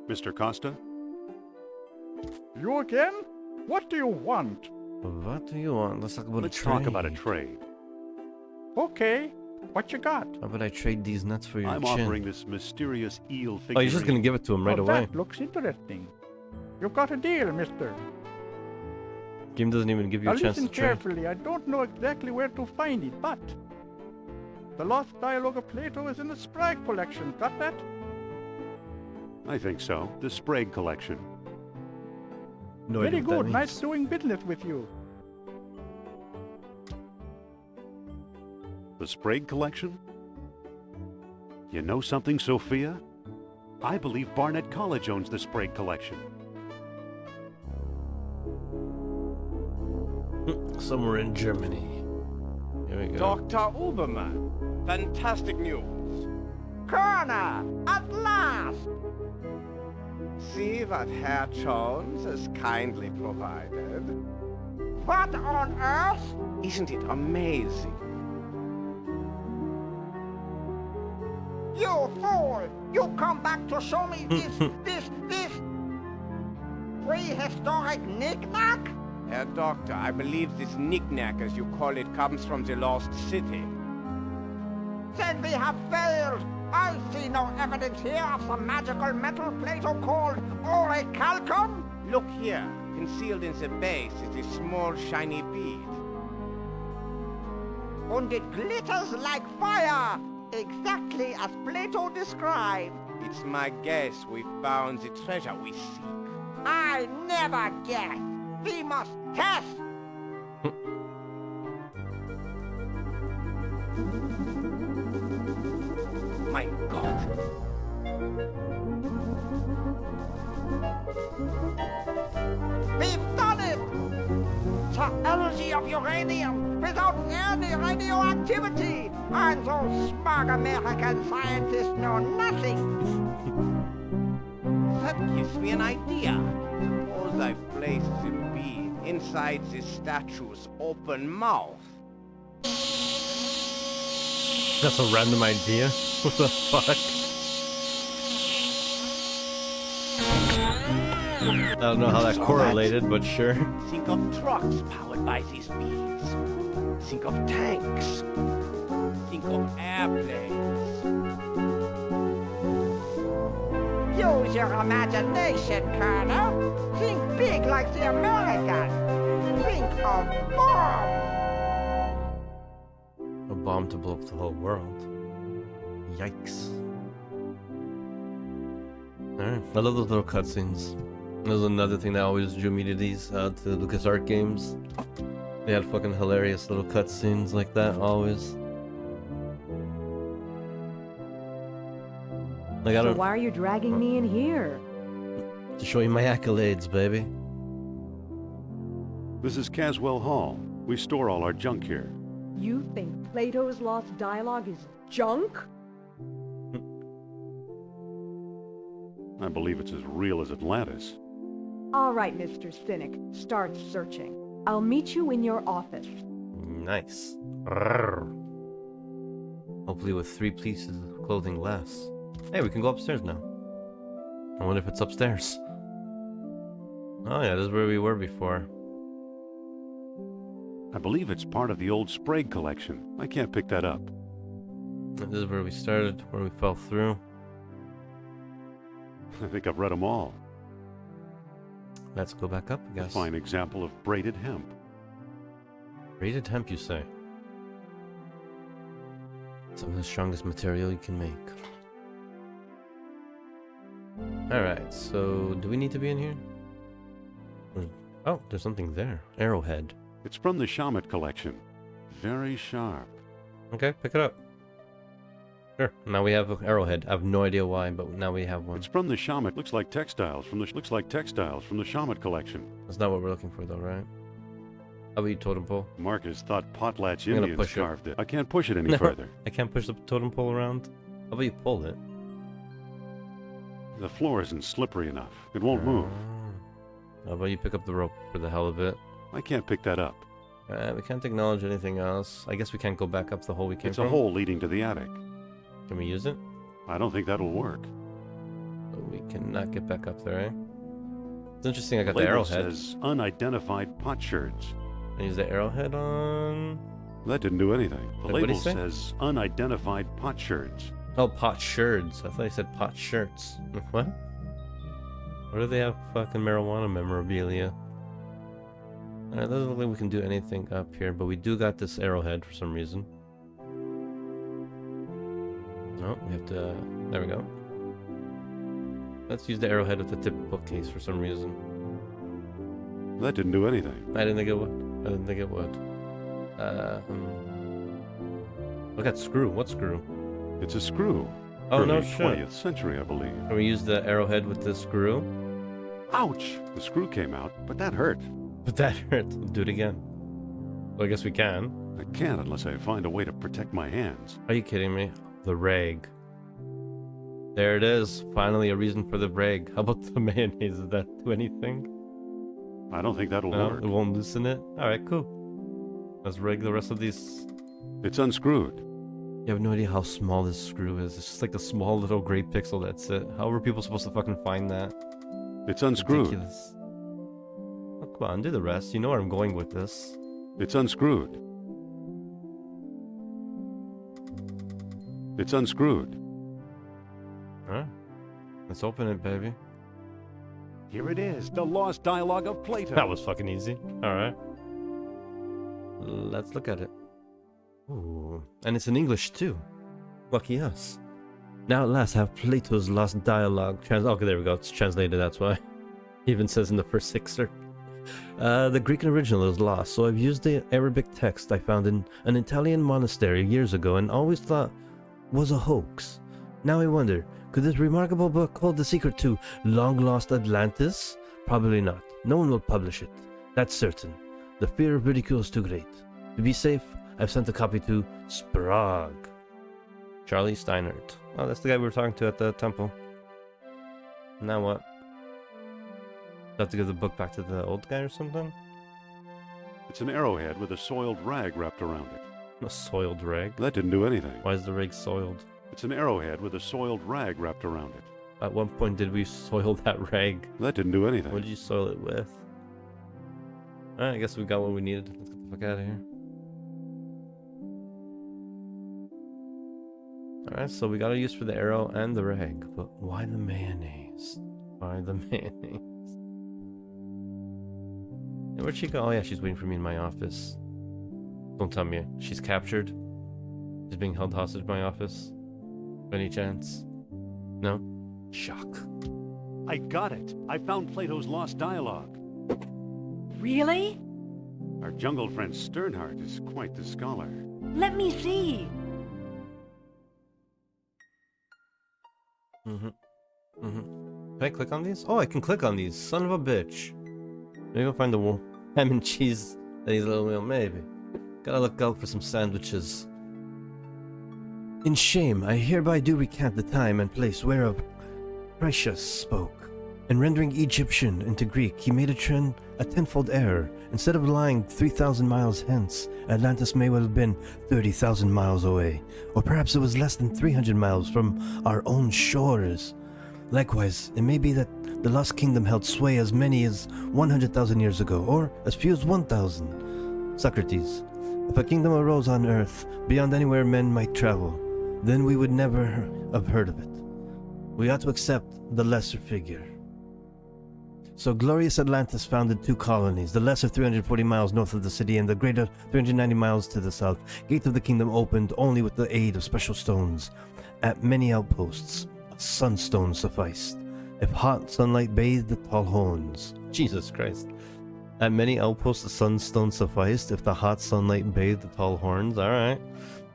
Mr. Costa? You again? What do you want? What do you want? Let's talk about Let's a trade. talk about a trade. Okay, what you got? How about I trade these nuts for your I'm chin? offering this mysterious eel figurine. Oh, you're just gonna give it to him right Oh, away. that looks interesting. You've got a deal, mister. Game doesn't even give you Now a chance to listen trade. carefully. I don't know exactly where to find it, but the Lost Dialogue of Plato is in the Sprague collection. Got that? I think so. The Sprague collection. No Very idea what that good. Nice means. doing business with you. The Sprague collection? You know something, Sophia? I believe Barnett College owns the Sprague collection. Somewhere in Germany. Here we go. Dr. Uberman, fantastic news. Kerner, at last! See what Herr Jones has kindly provided. What on earth? Isn't it amazing? You fool! You come back to show me this prehistoric knick-knack? Herr Doctor, I believe this knick-knack, as you call it, comes from the lost city. Then we have failed! I see no evidence here of some magical metal Plato called orichalcum! Look here. Concealed in the base is a small shiny bead. And it glitters like fire! Exactly as Plato described. It's my guess we found the treasure we seek. I never guess. We must test. My God. We've done it! The energy of uranium without any radioactivity! And those smug American scientists know nothing! That gives me an idea. Suppose I place the bead inside the statue's open mouth. That's a random idea. What the fuck? I don't know how that correlated, but sure. Think of trucks powered by these beads. Think of tanks. Think of airplanes. Use your imagination, Colonel. Think big like the Americans. Think of bombs. A bomb to blow up the whole world. Yikes. Alright, I love those little cutscenes. That was another thing that always drew me to these, to LucasArts games. They had fucking hilarious little cutscenes like that, always. Like, I So don't... why are you dragging me in here? To show you my accolades, baby. This is Caswell Hall. We store all our junk here. You think Plato's Lost Dialogue is junk? I believe it's as real as Atlantis. All right, Mr. Cynic, start searching. I'll meet you in your office. Nice. Rrrr. Hopefully with 3 pieces of clothing less. Hey, we can go upstairs now. I wonder if it's upstairs. Oh yeah, this is where we were before. I believe it's part of the old Sprague collection. I can't pick that up. This is where we started, where we fell through. I think I've read them all. Let's go back up, I A guess. fine example of braided hemp. Braided hemp, you say? Some of the strongest material you can make. Alright, so do we need to be in here? Oh, there's something there. Arrowhead. It's from the Shamet collection. Very sharp. Okay, pick it up. Sure. Now we have an arrowhead. I have no idea why, but now we have one. It's from the Shamet. Looks like textiles from the Shamet collection. That's not what we're looking for, though, right? How about you, totem pole? Marcus thought potlatch I'm gonna Indians push it. carved it. I can't push it any No, further. I can't push the totem pole around. How about you pull it? The floor isn't slippery enough. It won't move. How about you pick up the rope for the hell of it? I can't pick that up. We can't acknowledge anything else. I guess we can't go back up the hole we came It's from. a hole leading to the attic. Can we use it? I don't think that'll work. So we cannot get back up there, eh? It's interesting I got the Label arrowhead. says unidentified potsherds. I use the arrowhead on... That didn't do anything. The Wait, what'd he label say? says unidentified potsherds. Oh, pot sherds. I thought he said pot shirts. What? Where do they have fucking marijuana memorabilia? Alright, doesn't look like we can do anything up here, but we do got this arrowhead for some reason. No, we have to... there we go. Let's use the arrowhead with the tip bookcase for some reason. That didn't do anything. I didn't think it would. I didn't think it would. Look at screw. What screw? It's a screw. Oh, Early no shit. 20th century, I believe. Can we use the arrowhead with the screw? Ouch! The screw came out, but that hurt. But that hurt. Do it again. Well, I guess we can. I can't unless I find a way to protect my hands. Are you kidding me? The rag. There it is. Finally a reason for the rag. How about the mayonnaise? Does that do anything? I don't think that'll No, work. it won't loosen it? Alright, cool. Let's rag the rest of these. It's unscrewed. You have no idea how small this screw is. It's just like a small little gray pixel, that's it. How are people supposed to fucking find that? It's unscrewed. Ridiculous. Oh, come on, do the rest. You know where I'm going with this. It's unscrewed. It's unscrewed. Alright. Let's open it, baby. Here it is, the lost dialogue of Plato. That was fucking easy. Alright. Let's look at it. Ooh. And it's in English too. Lucky us. Now at last I have Plato's lost dialogue. Okay, there we go. It's translated, that's why. Even says in the first excerpt. The Greek original is lost, so I've used the Arabic text I found in an Italian monastery years ago and always thought was a hoax. Now I wonder, could this remarkable book hold the secret to long-lost Atlantis? Probably not. No one will publish it. That's certain. The fear of ridicule is too great. To be safe, I've sent a copy to Sprague. Charlie Steinert. Oh, that's the guy we were talking to at the temple. Now what? Have to give the book back to the old guy or something? It's an arrowhead with a soiled rag wrapped around it. A soiled rag? That didn't do anything. Why is the rag soiled? It's an arrowhead with a soiled rag wrapped around it. At one point did we soil that rag? That didn't do anything. What did you soil it with? Alright, I guess we got what we needed. Let's get the fuck out of here. Alright, so we got a use for the arrow and the rag. But why the mayonnaise? Why the mayonnaise? Hey, where'd she go? Oh yeah, she's waiting for me in my office. Don't tell me she's captured. She's being held hostage in my office. By any chance? No? Shock. I got it. I found Plato's lost dialogue. Really? Our jungle friend Sternhardt is quite the scholar. Let me see. Can I click on these? Oh, I can click on these. Son of a bitch. Maybe I'll find the ham and cheese that he's a little meal. Maybe. Gotta look out for some sandwiches. In shame, I hereby do recant the time and place whereof Critias spoke. In rendering Egyptian into Greek, he made a tenfold error. Instead of lying 3,000 miles hence, Atlantis may well have been 30,000 miles away, or perhaps it was less than 300 miles from our own shores. Likewise, it may be that the lost kingdom held sway as many as 100,000 years ago, or as few as 1,000. Socrates, if a kingdom arose on earth beyond anywhere men might travel, then we would never have heard of it. We ought to accept the lesser figure. So glorious Atlantis founded two colonies, the lesser 340 miles north of the city and the greater 390 miles to the south. Gate of the kingdom opened only with the aid of special stones. At many outposts, a sunstone sufficed. If hot sunlight bathed the tall horns. Jesus Christ. At many outposts, the sunstone sufficed. If the hot sunlight bathed the tall horns. Alright.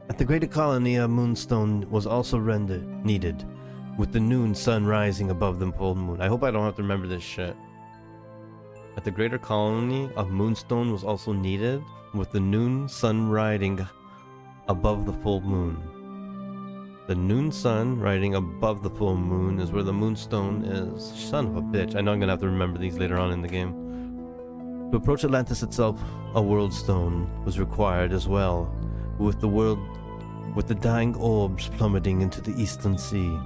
At the greater colony, a moonstone was also needed, with the noon sun rising above the full moon. I hope I don't have to remember this shit. At the greater colony, a moonstone was also needed, with the noon sun riding above the full moon. The noon sun riding above the full moon is where the moonstone is. Son of a bitch. I know I'm gonna have to remember these later on in the game. To approach Atlantis itself, a world stone was required as well, with the dying orbs plummeting into the eastern sea.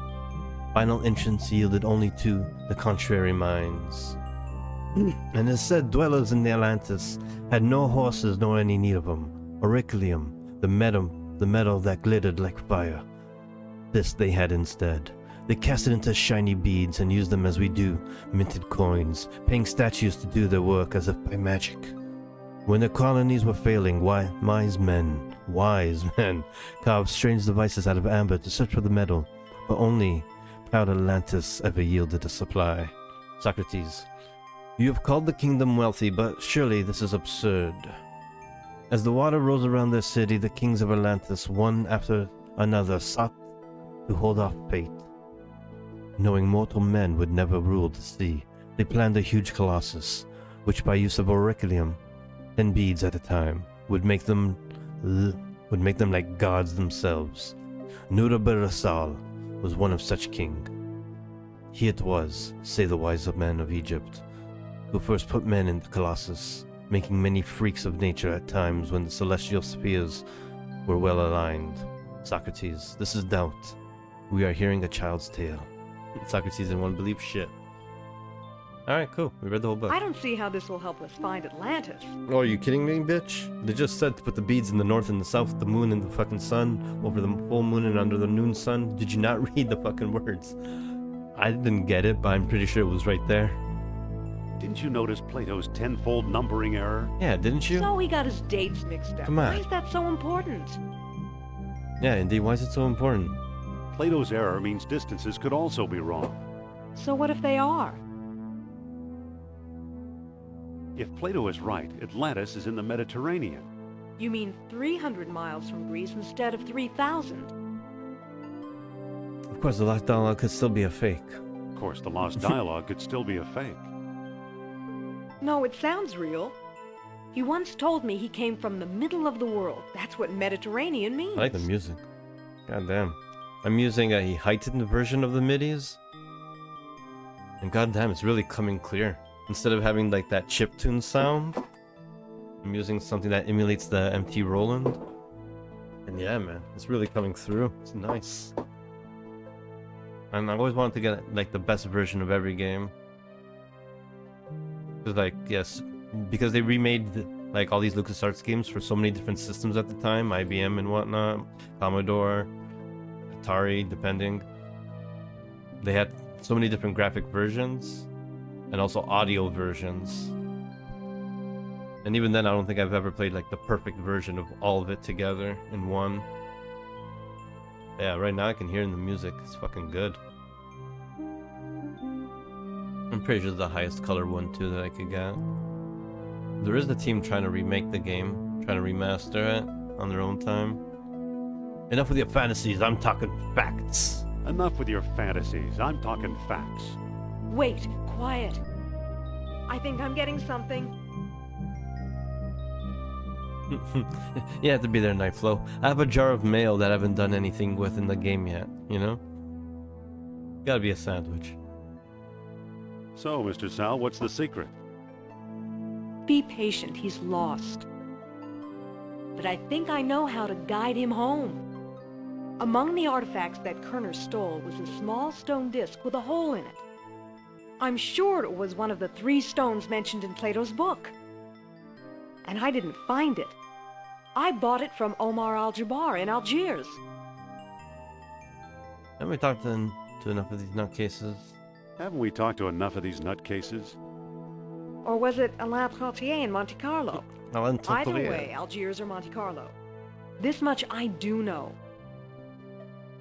Final entrance yielded only to the contrary minds. And it is said dwellers in the Atlantis had no horses nor any need of them. Auriclium, the metal that glittered like fire. This they had instead. They cast it into shiny beads and used them as we do minted coins, paying statues to do their work as if by magic. When their colonies were failing, wise men, carved strange devices out of amber to search for the metal, but only proud Atlantis ever yielded a supply. Socrates, you have called the kingdom wealthy, but surely this is absurd. As the water rose around their city, the kings of Atlantis, one after another, sought to hold off fate. Knowing mortal men would never rule the sea, they planned a huge colossus, which by use of auriclium, 10 beads at a time, would make them like gods themselves. Nurabarasal was one of such king. He it was, say the wise men of Egypt, who first put men in the colossus, making many freaks of nature at times when the celestial spheres were well aligned. Socrates, this is doubt. We are hearing a child's tale. Socrates didn't want to believe shit. Alright, cool. We read the whole book. I don't see how this will help us find Atlantis. Oh, are you kidding me, bitch? They just said to put the beads in the north and the south, the moon and the fucking sun, over the full moon and under the noon sun. Did you not read the fucking words? I didn't get it, but I'm pretty sure it was right there. Didn't you notice Plato's tenfold numbering error? Yeah, didn't you? So he got his dates mixed up. Come on. Why is that so important? Yeah, indeed. Why is it so important? Plato's error means distances could also be wrong. So what if they are? If Plato is right, Atlantis is in the Mediterranean. You mean 300 miles from Greece instead of 3,000? Of course, the lost dialogue could still be a fake. Of course, the lost dialogue could still be a fake. No, it sounds real. He once told me he came from the middle of the world. That's what Mediterranean means. I like the music. God damn. I'm using a heightened version of the MIDIs. And goddamn, it's really coming clear. Instead of having like that chiptune sound, I'm using something that emulates the MT Roland. And yeah, man, it's really coming through. It's nice. And I've always wanted to get like the best version of every game. Cause like, yes, because they remade like all these LucasArts games for so many different systems at the time, IBM and whatnot, Commodore, Atari, depending. They had so many different graphic versions and also audio versions. And even then, I don't think I've ever played like the perfect version of all of it together in one. Yeah, right now I can hear in the music. It's fucking good. I'm pretty sure it's the highest color one too that I could get. There is a team trying to remake the game, trying to remaster it on their own time. Enough with your fantasies, I'm talking facts. Enough with your fantasies. I'm talking facts. Wait, quiet. I think I'm getting something. You have to be there, Nightflow. I have a jar of mail that I haven't done anything with in the game yet, you know? Gotta be a sandwich. So, Mr. Sal, what's the secret? Be patient, he's lost. But I think I know how to guide him home. Among the artifacts that Kerner stole was a small stone disc with a hole in it. I'm sure it was one of the 3 stones mentioned in Plato's book. And I didn't find it. I bought it from Omar al-Jabbar in Algiers. Haven't we talked to enough of these nutcases? Haven't we talked to enough of these nutcases? Or was it Alain Trottier in Monte Carlo? Alain Either Trottier. way, Algiers or Monte Carlo. This much I do know.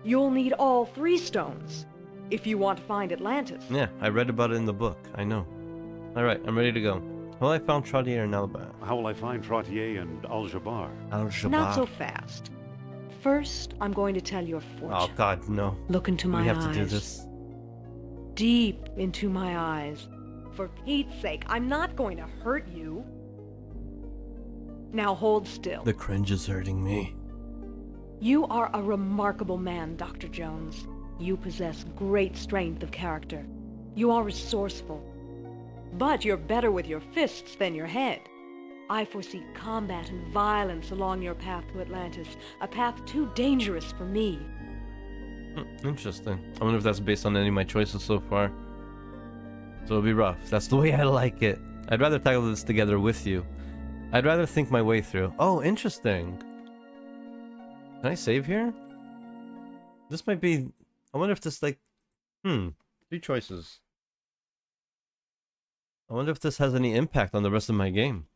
You'll need all 3 stones if you want to find Atlantis. Yeah, I read about it in the book. I know. Alright, I'm ready to go. Well, I found Trottier in Alabama. How will I find Trottier and Al-Jabbar? Al-Jabbar. Not so fast. First, I'm going to tell your fortune. Oh God, no. Look into We my have eyes. to do this. Deep into my eyes. For Pete's sake, I'm not going to hurt you. Now hold still. The cringe is hurting me. You are a remarkable man, Dr. Jones. You possess great strength of character. You are resourceful. But you're better with your fists than your head. I foresee combat and violence along your path to Atlantis, a path too dangerous for me. Interesting. I wonder if that's based on any of my choices so far. So it'll be rough. That's the way I like it. I'd rather tackle this together with you. I'd rather think my way through. Oh, interesting. Can I save here? This might be... I wonder if this, like... 3 choices. I wonder if this has any impact on the rest of my game.